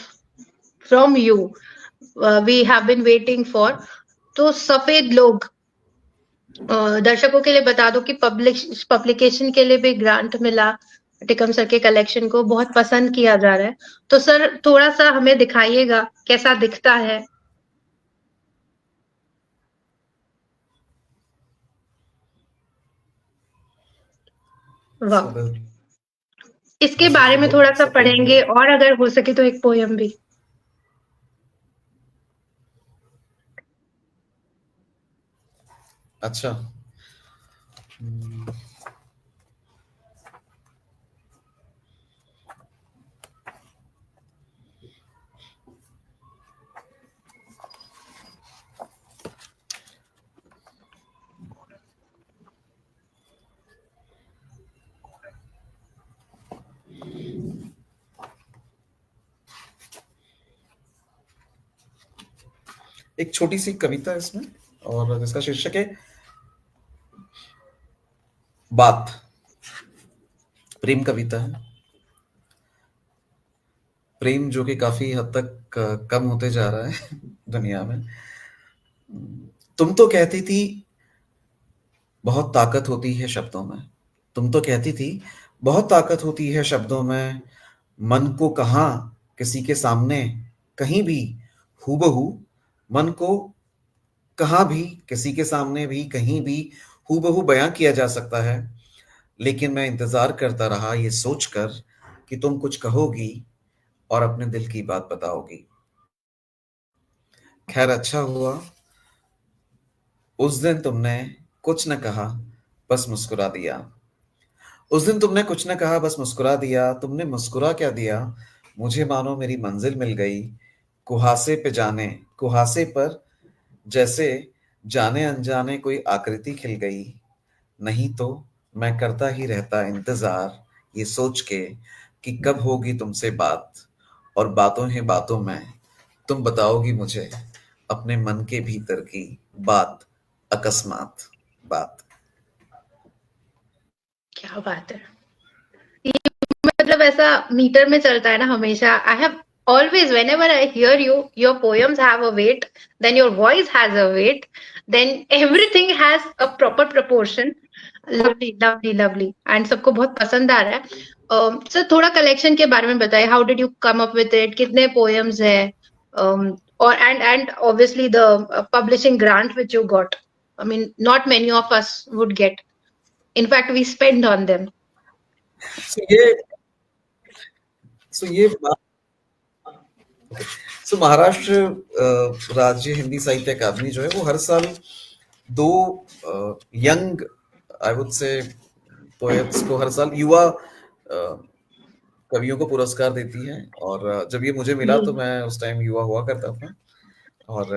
from you, we have been waiting for. तो सफेद लोग दर्शकों के लिए बता दो कि पब्लिकेशन के लिए भी ग्रांट मिला. टिकम सर के कलेक्शन को बहुत पसंद किया जा रहा है. तो सर थोड़ा सा हमें दिखाइएगा कैसा दिखता है. वाह, इसके बारे में थोड़ा सा पढ़ेंगे और अगर हो सके तो एक पोयम भी. अच्छा, एक छोटी सी कविता है इसमें और जिसका शीर्षक है बात. प्रेम कविता है. प्रेम जो कि काफी हद तक कम होते जा रहा है दुनिया में. तुम तो कहती थी बहुत ताकत होती है शब्दों में. तुम तो कहती थी बहुत ताकत होती है शब्दों में. मन को कहाँ किसी के सामने कहीं भी हूबहू, मन को कहाँ भी किसी के सामने भी कहीं भी हूबहू बयां किया जा सकता है. लेकिन मैं इंतजार करता रहा ये सोचकर कि तुम कुछ कहोगी और अपने दिल की बात बताओगी. खैर अच्छा हुआ उस दिन तुमने कुछ न कहा, बस मुस्कुरा दिया। उस दिन तुमने कुछ न कहा, बस मुस्कुरा दिया। तुमने मुस्कुरा क्या दिया, मुझे मानो मेरी मंजिल मिल गई। कुहासे पे जाने, कुहासे पर जैसे जाने अनजाने कोई आकृति खिल गई। नहीं तो मैं करता ही रहता इंतजार, ये सोच के कि कब होगी तुमसे बात। और बातों ही बातों में तुम बताओगी मुझे अपने मन के भीतर की बात, अकस्मात बात। क्या बात है। मतलब ऐसा मीटर में चलता है ना हमेशा। I have always, whenever I hear you, your poems have a weight, then your voice has a weight, then everything has a proper proportion. Lovely, lovely, lovely. And सबको बहुत पसंद आ रहा है। सर थोड़ा कलेक्शन के बारे में बताइए, how did you come up with it, कितने पोएम्स है, और and obviously the publishing grant which you got, I mean not many of us would get, in fact we spend on them. सो ये सो ये सो महाराष्ट्र राज्य हिंदी साहित्य अकादमी जो है वो हर साल दो young, I would say, poets को हर साल युवा कवियों को पुरस्कार देती है। और जब ये मुझे मिला तो मैं उस टाइम युवा हुआ करता था। और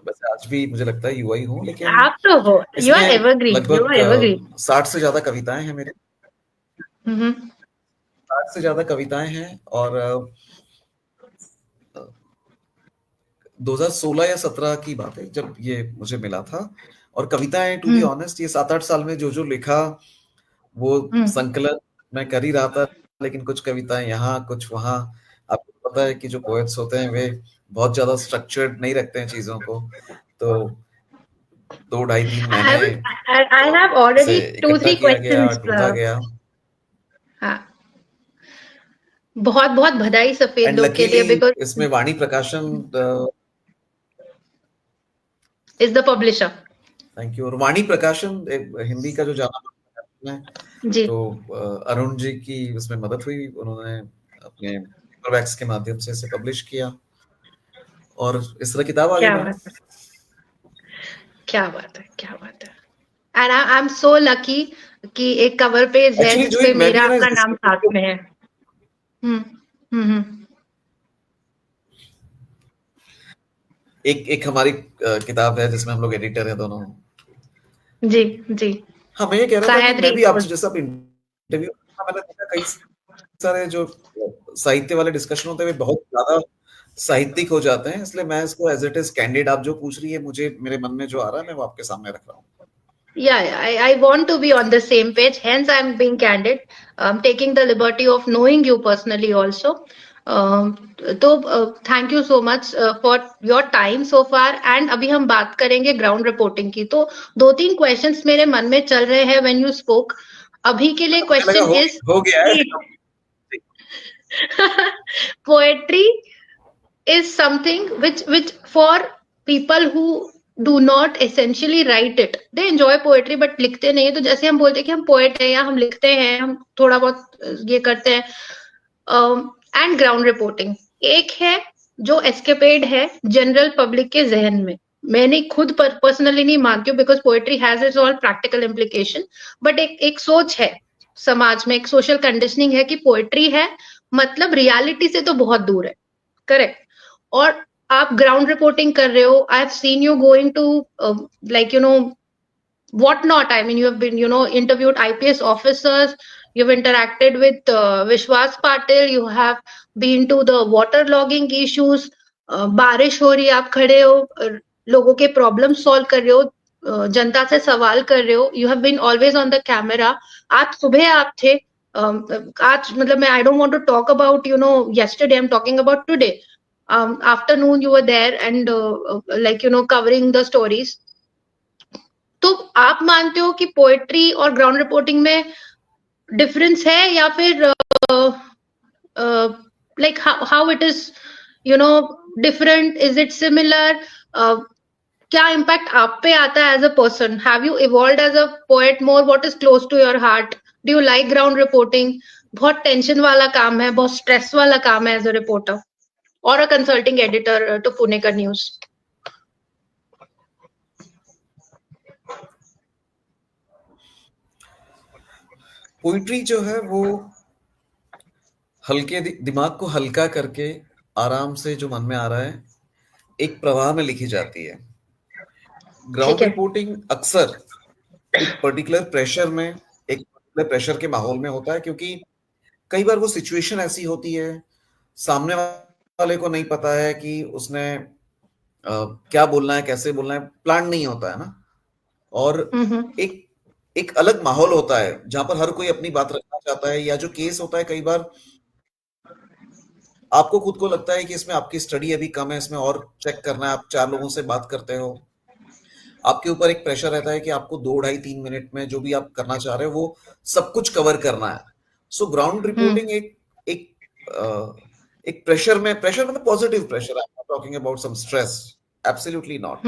वैसे आज भी मुझे लगता है युवा ही हूँ, लेकिन आप तो हो, यू आर इसमें एवरग्रीन, यू आर एवरग्रीन। लगभग 60 से ज्यादा कविताएं हैं मेरे। हम्म। 60 से ज्यादा कविताएं हैं। और 2016 या 17 की बात है जब ये मुझे मिला था। और कविताएं, टू बी ऑनेस्ट, ये 7-8 साल में जो जो लिखा वो संकलन मैं कर ही रहा था, लेकिन कुछ कविताएं यहाँ कुछ वहाँ। आपको पता है कि जो पोएट्स होते हैं वे बहुत ज्यादा स्ट्रक्चर्ड नहीं रखते हैं चीजों को, तो 2 ढाई 3 महीने I have से already two इकट्ठा three किया गया, questions. ढूंढा गया। हाँ, बहुत बहुत बधाई सफेद एंड लोग के लिए, लकीली बिकॉज इसमें वाणी प्रकाशन, is the publisher. Thank you. और वाणी प्रकाशन हिंदी का जो जाना माना है, जी, तो अरुण जी की उसमें मदद हुई। उन्होंने अपने पेपरवैक्स के माध्यम से इसे पब्लिश किया और इस तरह किताब आ गई क्या मेरी। बात है, क्या बात है, क्या बात है। And I am so lucky कि एक कवर पेज है एक्चुअली जो जिसपे मैं भी मेरा ना आपका इस नाम साथ में है। हम्म। एक हमारी किताब है जिसमें हम लोग एडिटर हैं दोनों। जी जी। हाँ, मैं ये कह रहा था कि मैं सह्याद्री भी आपसे पोस्ट। जैसा इंटरव्यू, मैंने देखा कई सारे जो साहित्य वाले डिस्कशन होते हैं वे बहुत ज्यादा साहित्यिक हो जाते हैं, इसलिए मैं इसको एज इट इज कैंडिड, आप जो पूछ रही है मुझे मेरे मन में जो आ रहा है मैं वो आपके सामने रख रहा हूँ। Yeah, I want to be on the same page. Hence, I'm being candid. I'm taking the liberty of knowing you personally also. तो thank you so much for your time so far. And अभी हम बात करेंगे ग्राउंड रिपोर्टिंग की। तो 2-3 क्वेश्चंस मेरे मन में चल रहे हैं व्हेन यू स्पोक। अभी के लिए मुझे लगा क्वेश्चन इज, हो गया है। Poetry is something which for people who do not essentially write it, they enjoy poetry but लिखते नहीं है। तो जैसे हम बोलते हैं कि हम पोएट हैं या हम लिखते हैं, हम थोड़ा बहुत ये करते हैं। एंड ग्राउंड रिपोर्टिंग एक है जो एस्केपेड है जनरल पब्लिक के जहन में। मैंने खुद पर्सनली नहीं मानती हूँ, because poetry has its all practical implication, but एक सोच है समाज में, एक सोशल कंडीशनिंग है कि पोएट्री है मतलब रियलिटी से तो बहुत दूर है। करेक्ट। और आप ग्राउंड रिपोर्टिंग कर रहे हो, I have seen you going to like what not. I mean, you have been, interviewed IPS officers, you've interacted with Vishwas Patil, you have been to the water logging issues, बारिश हो रही है, आप खड़े हो, लोगों के प्रॉब्लम सॉल्व कर रहे हो, जनता से सवाल कर रहे हो, you have been always on the camera. आज सुबह आप थे, आज मतलब मैं I don't want to talk about yesterday, I'm talking about today. Afternoon you were there and covering the stories. तो आप मानते हो कि पोएट्री और ग्राउंड रिपोर्टिंग में डिफरेंस है, या फिर like how it is different, is it similar? क्या इम्पैक्ट आप पे आता है as a person? Have you evolved as a poet more? What is close to your heart? Do you like ground reporting? बहुत टेंशन वाला काम है, बहुत स्ट्रेस वाला काम है as a reporter. or a consulting editor to Punekar News? Poetry जो है वो हल्के दिमाग को हल्का करके आराम से जो मन में आ रहा है एक प्रवाह में लिखी जाती है। ग्राउंड ठीक है। रिपोर्टिंग अक्सर एक पर्टिकुलर प्रेशर में, एक पर्टिकुलर प्रेशर के माहौल में होता है, क्योंकि कई बार वो सिचुएशन ऐसी होती है, सामने वाले को नहीं पता है कि उसने क्या बोलना है, कैसे बोलना है, प्लान नहीं होता है ना। और एक एक अलग माहौल होता है जहां पर हर कोई अपनी बात रखना चाहता है, या जो केस होता है कई बार आपको खुद को लगता है कि इसमें आपकी स्टडी अभी कम है, इसमें और चेक करना है, आप 4 लोगों से बात करते हो, आपके ऊपर एक प्रेशर रहता है कि आपको 2 ढाई 3 मिनट में जो भी आप करना चाह रहे हो वो सब कुछ कवर करना है। सो ग्राउंड रिपोर्टिंग एक एक एक प्रेशर मतलब positive pressure, I am not talking about some stress, absolutely not.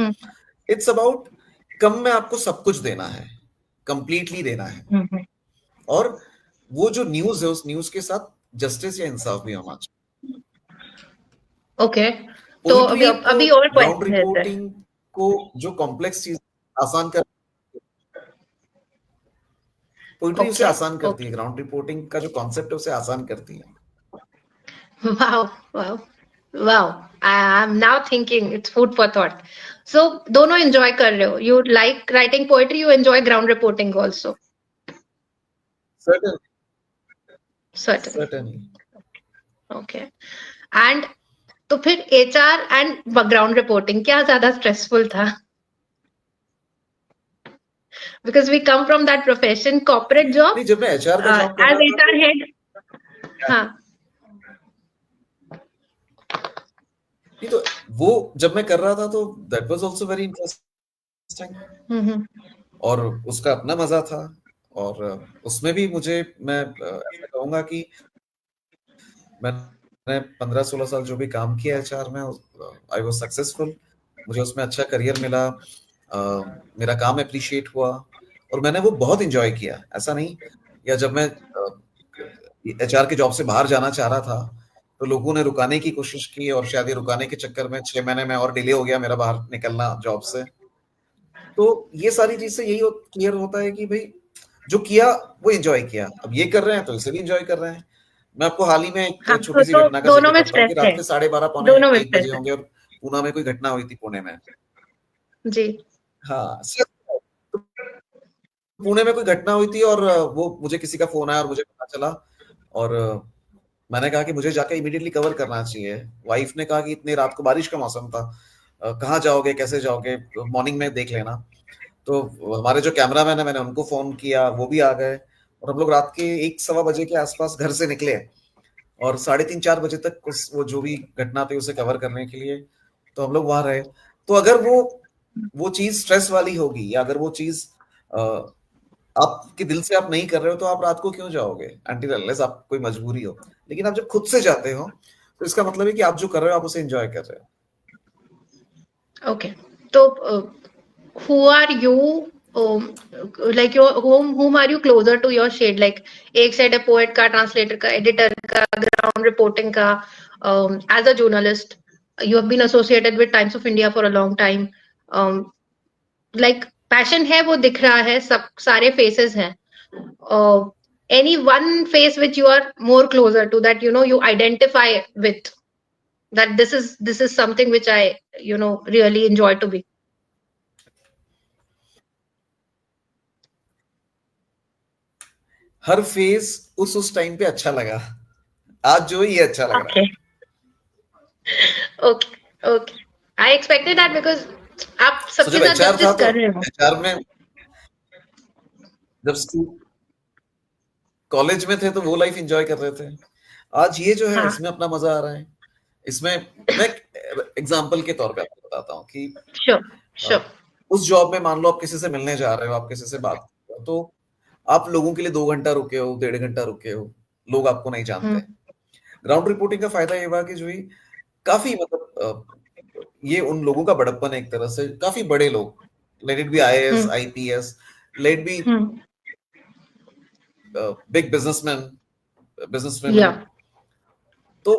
It's about कम में आपको सब कुछ देना है, कंप्लीटली देना है, और वो जो न्यूज है उस न्यूज के साथ जस्टिस या इंसाफ भी होना चाहिए। ओके, तो अभी और ग्राउंड रिपोर्टिंग को जो कॉम्प्लेक्स चीज आसान कर, पोइट्री उसे आसान करती है, ग्राउंड रिपोर्टिंग का जो कॉन्सेप्ट है उसे आसान करती है। Wow wow wow, I am now thinking it's food for thought. So दोनों एंजॉय कर रहे हो, you like writing poetry, you enjoy ground reporting also? Certainly. Okay, and तो फिर एचआर एंड ग्राउंड रिपोर्टिंग क्या ज्यादा स्ट्रेसफुल था? Because we come from that profession, corporate job, जब मैं एचआर का जॉब कर एज एचआर हेड। हाँ, नहीं तो वो जब मैं कर रहा था तो that was also very interesting, और उसका अपना मजा था, और उसमें भी मुझे, मैं ऐसा कहूंगा कि मैंने 15-16 साल जो भी काम किया एचआर में, आई वाज सक्सेसफुल, मुझे उसमें अच्छा करियर मिला, मेरा काम अप्रिशिएट हुआ, और मैंने वो बहुत एंजॉय किया। ऐसा नहीं, या जब मैं एचआर के जॉब से बाहर जाना चाह रहा था तो लोगों ने रुकाने की कोशिश की, और शायद ये रुकाने के चक्कर में 6 महीने में और डिले हो गया मेरा बाहर निकलना जॉब से। तो ये सारी चीज से यही क्लियर होता है कि भाई जो किया वो एंजॉय किया, अब ये कर रहे हैं तो इसे भी एंजॉय कर रहे हैं। मैं आपको हाल ही में एक छोटी सी घटना का जिक्र करता हूँ कि रात के 12:30 पौने 1 बजे होंगे और पूना में कोई घटना हुई थी, पुणे में जी। हाँ, पुणे में कोई घटना हुई थी, और वो मुझे किसी का फोन आया और मुझे पता चला, और मैंने कहा कि मुझे जाकर इमीडिएटली कवर करना चाहिए। वाइफ ने कहा कि इतनी रात को बारिश का मौसम था, कहाँ जाओगे, कैसे जाओगे, मॉर्निंग में देख लेना। तो हमारे जो कैमरामैन है, मैंने उनको फोन किया, वो भी आ गए, और हम लोग रात के 1-1:15 बजे के आसपास घर से निकले, और 3:30-4 बजे तक वो जो भी घटना थी उसे कवर करने के लिए तो हम लोग वहां रहे। तो अगर वो चीज स्ट्रेस वाली होगी, या अगर वो चीज आपके दिल से आप नहीं कर रहे हो, तो आप रात को क्यों जाओगे, अनटिल अनलेस आप कोई मजबूरी हो। लेकिन आप जब खुद से जाते हो तो इसका मतलब है कि आप जो कर रहे हो आप उसे एंजॉय कर रहे हो। ओके, तो who are you, like your whom are you closer to your shade, like एक साइड है पोएट का, ट्रांसलेटर का, एडिटर का, ग्राउंड रिपोर्टिंग का, as a journalist you have been associated with Times of India for a long time, like passion है वो दिख रहा है, सब सारे फेसेस हैं, any one face which you are more closer to, that you know you identify with, that this is something which I really enjoy to be? Her phase उस टाइम पे अच्छा लगा, आज जो ये अच्छा लग रहा है। Okay, I expected that, because आप सबके साथ जस्टिस कर रहे हो। एचआर में जब कॉलेज में थे तो वो लाइफ एंजॉय कर रहे थे, आज ये जो है इसमें अपना मजा आ रहा है। इसमें मैं एग्जांपल के तौर पे आपको बताता हूँ कि श्योर उस जॉब में मान लो आप किसी से मिलने जा रहे हो, आप किसी से बात कर रहे हो, तो आप लोगों के लिए 2 घंटा रुके हो, 1.5 घंटा रुके हो, लोग आपको नहीं जानते। ग्राउंड रिपोर्टिंग का फायदा ये हुआ कि जो काफी मतलब ये उन लोगों का बड़प्पन है एक तरह से, काफी बड़े लोग, let it be IAS, IPS, let be big businessman, तो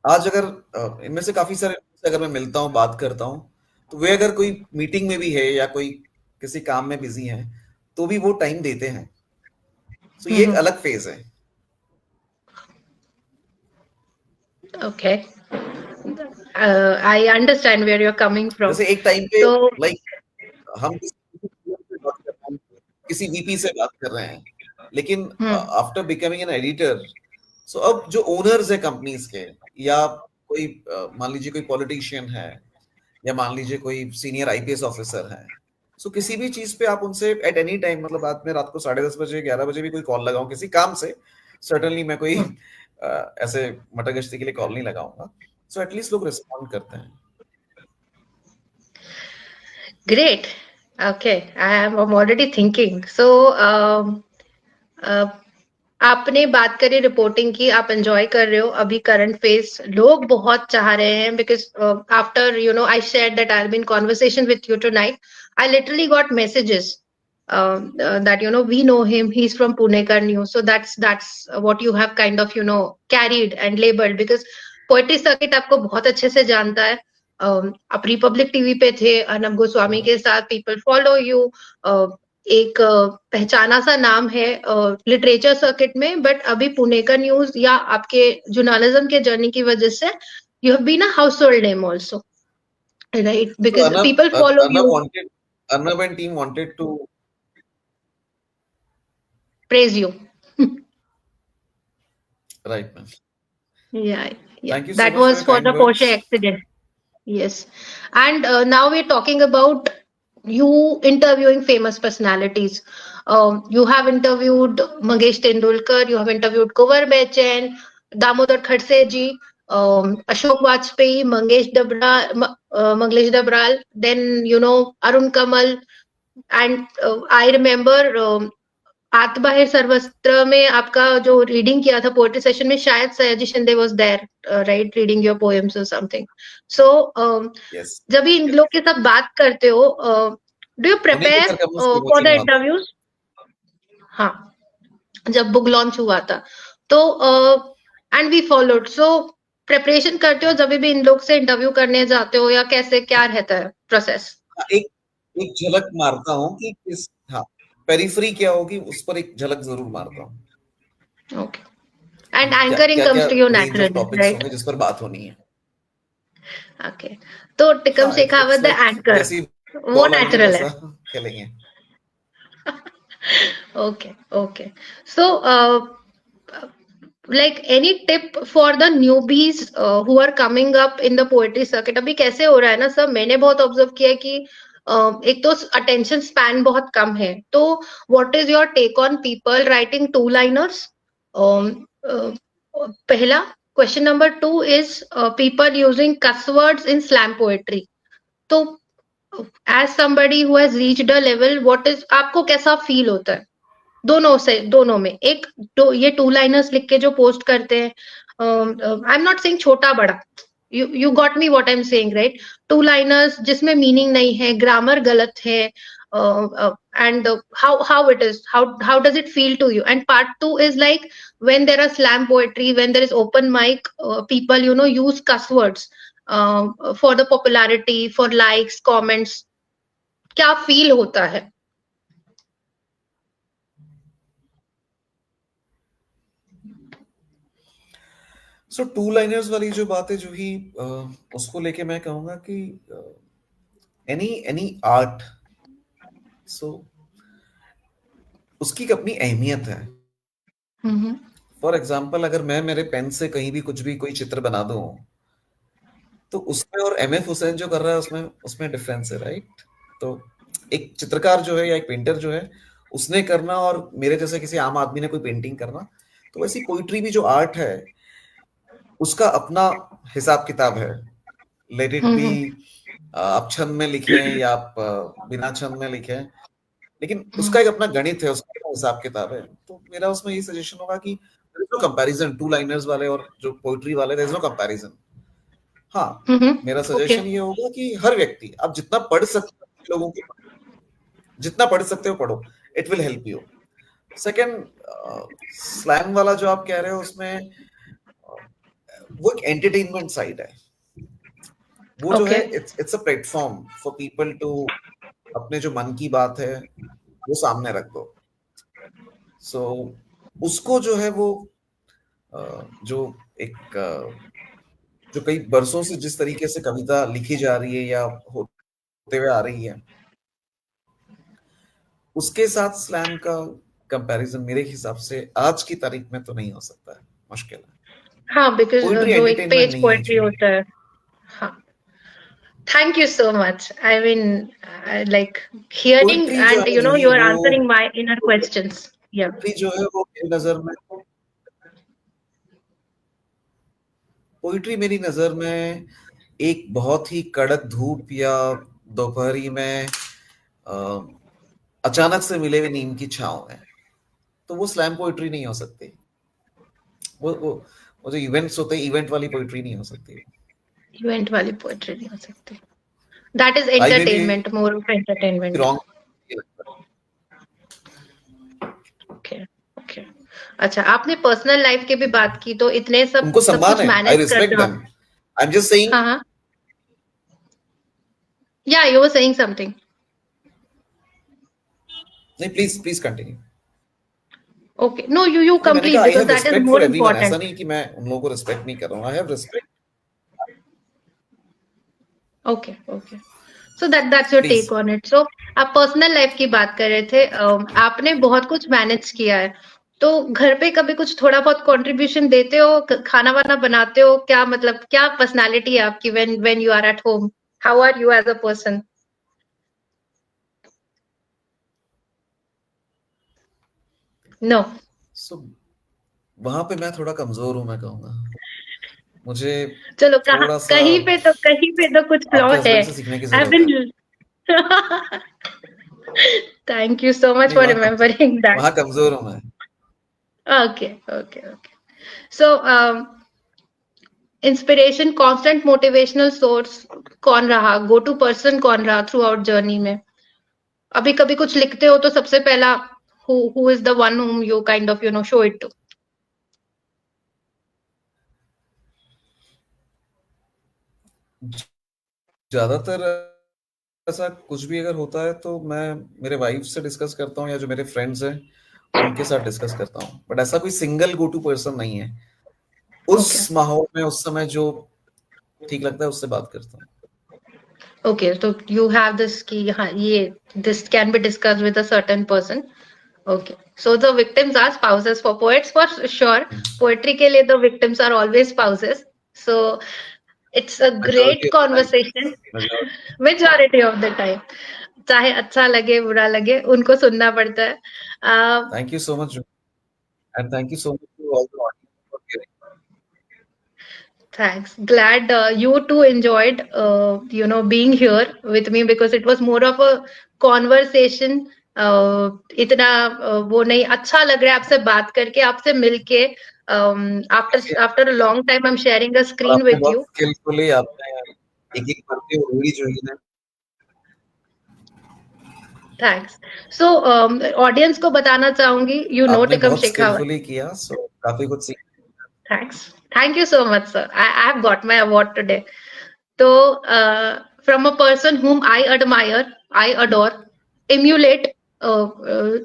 आज अगर इनमें से काफी सारे लोगों से अगर मैं मिलता हूँ, बात करता हूँ, तो वे अगर कोई मीटिंग में भी है या कोई किसी काम में बिजी है, तो भी वो टाइम देते हैं। तो ये एक हम्म। अलग फेज है। Okay, I understand where you are coming from. जैसे एक टाइम पे तो लाइक हम किसी वीपी से बात कर रहे हैं, लेकिन हम्म आफ्टर बिकमिंग एन एडिटर, सो अब जो ओनर्स है कंपनीज के, या कोई मान लीजिए कोई पॉलिटिशियन है, या मान लीजिए कोई सीनियर आईपीएस ऑफिसर है, सो किसी भी चीज पे आप उनसे एट एनी टाइम, मतलब रात को 10:30 बजे 11 बजे भी कोई कॉल लगाऊं किसी काम से, सर्टनली मैं कोई ऐसे मटर गश्ती के लिए कॉल नहीं लगाऊंगा। सो एटलीस्ट लोग रिस्पॉन्ड करते हैं। Great. Okay, I am already thinking. So आपने बात करी रिपोर्टिंग की, आप एंजॉय कर रहे हो अभी करंट फेज, लोग बहुत चाह रहे हैं because after I share that I have been conversation with you tonight, I literally got messages that we know him, he's from Punekar News, so that's what you have kind of carried and labeled, because poetry circuit आपको बहुत अच्छे से जानता है। आप रिपब्लिक टीवी पे थे अर्नब गोस्वामी के साथ, पीपल फॉलो यू, एक पहचाना सा नाम है लिटरेचर सर्किट में, बट अभी पुणेकर न्यूज या आपके जर्नलिज्म के जर्नी की वजह से you have been a household name also, right? So because people follow you, Arnab and team wanted to, praise you. right, man. Yeah, yeah. Thank you so That much for was your for kind the Porsche words. accident. Yes. And now we're talking about you interviewing famous personalities. You have interviewed Mangesh Tendulkar, you have interviewed Kunwar Bechan, Damodar Khadse ji, Ashok Vajpayee, Mangesh Dabral, then, Arun Kamal. And I remember आत्मबाहिर सर्वस्त्र में आपका जो रीडिंग किया था पोएट्री सेशन में, शायद Sayaji Shinde was there, right, reading your poems और समथिंग। So Yes. जब भी इन लोग के साथ बात करते हो, डू यू उन्हीं के प्रिपेयर घर का मुझसे फॉर द कोचिंग हुआ था। इंटरव्यूज? हाँ, जब बुक लॉन्च हुआ था तो and we followed, so preparation करते हो जब भी इन लोग से इंटरव्यू करने जाते हो, या कैसे क्या रहता है प्रोसेस? हाँ, एक एक झलक मारता हूँ कि किस, हाँ, पेरिफेरी क्या होगी उस पर एक झलक जरूर मारता हूँ ओके, एंड कि क्या एंकरिंग क्या क्या comes to you range of naturally, topics right? होंगे जिस पर बात होनी है। ओके, तो टिकम हाँ, Shekhawat it's the like anchor जैसी वो बॉल आएगी नेचुरल है। वैसा खेलेंगे। Okay, okay. So, like any tip for the newbies who are coming up in the poetry circuit? अभी कैसे हो रहा है ना सब, मैंने बहुत ऑब्जर्व किया है कि एक तो अटेंशन स्पैन बहुत कम है, तो what is your take on people writing two liners? पहला question. Number two is people using cuss words in slam poetry. तो as somebody who has reached a level, what is, आपको कैसा फील होता है दोनों से, दोनों में? एक तो ये टू लाइनर्स लिख के जो पोस्ट करते हैं, आई एम नॉट सेइंग छोटा बड़ा, you got me what I am saying, right? Two liners जिसमें मीनिंग नहीं है, ग्रामर गलत है, and how it is, how does it feel to you? And part two is like when there are slam poetry, when there is open mic, people use cuss words for the popularity, for likes, comments, क्या फील होता है? सो टू लाइनर्स वाली जो बात है, जो ही उसको लेके मैं कहूंगा कि एनी एनी आर्ट, सो उसकी एक अपनी अहमियत है। हम्म फॉर एग्जाम्पल, अगर मैं मेरे पेन से कहीं भी कुछ भी कोई चित्र बना दूं, तो उसमें और एमएफ हुसैन जो कर रहा है उसमें उसमें डिफरेंस है, राइट? तो एक चित्रकार जो है या एक पेंटर जो है, उसने करना, और मेरे जैसे किसी आम आदमी ने कोई पेंटिंग करना, तो वैसी पोइट्री भी जो आर्ट है, उसका अपना हिसाब किताब है। लेट इट बी, हम्म आप छंद में लिखें या आप बिना छंद में लिखें, लेकिन हम्म उसका एक अपना गणित है, उसका एक हिसाब किताब है। तो मेरा उसमें ये सजेशन होगा कि कंपैरिजन टू लाइनर्स वाले और जो पोइट्री वाले, देयर इज नो कंपैरिजन। हाँ, मेरा ओके। सजेशन ये होगा कि हर व्यक्ति, आप जितना पढ़ सकते हो, लोगों के जितना पढ़ सकते हो पढ़ो, it will help you. Second, slang वाला जो आप कह रहे हो, उसमें वो एक एंटरटेनमेंट साइड है, वो जो है Okay. It's a platform for people to अपने जो मन की बात है वो सामने रख दो। सो उसको जो है वो जो एक जो कई बरसों से जिस तरीके से कविता लिखी जा रही है या होते हुए आ रही है, उसके साथ स्लैम का कंपैरिजन मेरे हिसाब से आज की तारीख में तो नहीं हो सकता है, मुश्किल है। हाँ, बिकॉज पोइट्री जो एक एंटरटेनमेंट पेज नहीं है पोएट्री जो। होता है। हाँ, thank you so much. I mean, like hearing poetry जो and है जूही you are वो answering my inner questions. Yeah. Poetry जो है वो मेरी नजर में, पोइट्री मेरी नजर में एक बहुत ही कड़क धूप या दोपहरी में अ, अचानक से मिले हुए नीम की छांव है, तो वो स्लैम पोइट्री नहीं हो सकती। वो जो इवेंट्स होते हैं, इवेंट वाली पोइट्री नहीं हो सकती। इवेंट वाली पोएट्री नहीं हो सकती। That is I may be entertainment, more of entertainment. Wrong. Okay, okay. अच्छा, आपने पर्सनल लाइफ की भी बात की, तो इतने उनको सब सम्मान कुछ है, आई मैनेज करते रिस्पेक्ट हो देम। आप। I am just saying. हाँ, हाँ। या यू वर सेइंग समथिंग। नहीं, please please continue. Okay, no, you नहीं, मैंने कंप्लीट कहा I because have that is respect for more everyone, ऐसा इम्पोर्टेंट। नहीं कि मैं उन लोगों को रिस्पेक्ट नहीं कर रहा हूँ, I have respect. Okay, okay. So that's your please. Take on it. सो आप पर्सनल लाइफ की बात कर रहे थे। आपने बहुत कुछ मैनेज किया है, तो घर पे कभी कुछ थोड़ा बहुत कंट्रीब्यूशन देते हो? खाना वाना बनाते हो क्या? मतलब क्या पर्सनालिटी है आपकी when you are at home? How are you as a person? No. So वहां पे मैं थोड़ा कमजोर हूं, मैं कहूंगा। मुझे चलो, कहाँ थोड़ा सा कहीं पे तो कुछ फ्लॉ आपके है। हस्बैंड से सीखने की आई जरूरत है। बीन थैंक यू सो मच नहीं, फॉर रिमेम्बरिंग दैट। वहां कमजोर हूं मैं। Okay, okay, okay. So inspiration, constant motivational source कौन रहा? गो टू पर्सन कौन रहा थ्रू आउट जर्नी में? अभी कभी कुछ लिखते हो तो सबसे पहला who is the one whom you kind of show it to? ज्यादातर ऐसा कुछ भी अगर होता है तो मैं मेरे वाइफ से डिस्कस करता हूँ या जो मेरे फ्रेंड्स हैं उनके साथ डिस्कस करता हूँ, बट ऐसा कोई सिंगल गो टू पर्सन नहीं है। Okay, उस माहौल में उस समय जो ठीक लगता है उससे बात करता हूँ। okay, so you have this कि हाँ, ये this can be discussed with a certain person. Okay, so the victims are spouses for poets for sure. Poetry के लिए the victims are always spouses. So it's a great majority of the conversation. Time. Majority of the time, चाहे अच्छा लगे बुरा लगे, उनको सुनना पड़ता है। Thank you so much and thank you so much to all the audience for hearing. Thanks. Glad you too enjoyed, being here with me because it was more of a conversation. इतना वो नहीं, अच्छा लग रहा है आपसे बात करके, आपसे मिलके। After a long time, I'm sharing a और screen आपने with बहुत you. स्किलफुली आपने एक एक करके रूढ़ी जो है ना। Thanks. So, audience को बताना चाहूंगी, आपने टिकम बहुत शेखावत। स्किलफुली किया, सो काफी कुछ सीख। Thanks. Thank you so much, sir. I have got my award today. So, from a person whom I admire, I adore, emulate,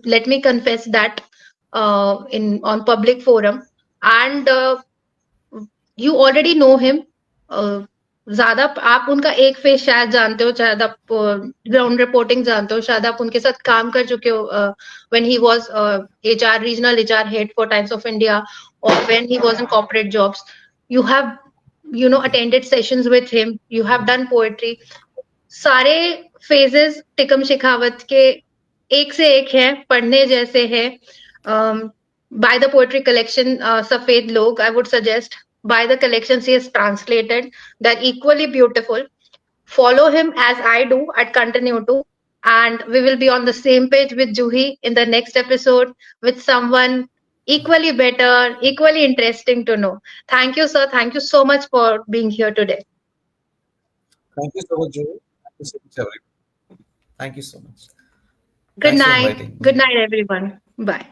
let me confess that in on public forum, and you already know him. ज्यादा आप उनका एक फेस शायद जानते हो, शायद आप ग्राउंड रिपोर्टिंग जानते हो, शायद आप उनके साथ काम कर चुके हो when he was HR regional HR head for times of India, or when he was in corporate jobs. You have attended sessions with him, you have done poetry. सारे फेजेस टिकम शेखावत के एक से एक हैं, पढ़ने जैसे हैं। बाय द पोएट्री कलेक्शन सफेद लोग, I would suggest by the collections he has translated. They're equally beautiful. Follow him as I do. I'd continue to. And we will be on the same page with Juhi in the next episode with someone equally better, equally interesting to know. Thank you, sir. Thank you so much for being here today. Thank you so much जो, thank you so much everyone, thank you so much, Good thanks for night. Inviting me. Good night, everyone. Bye.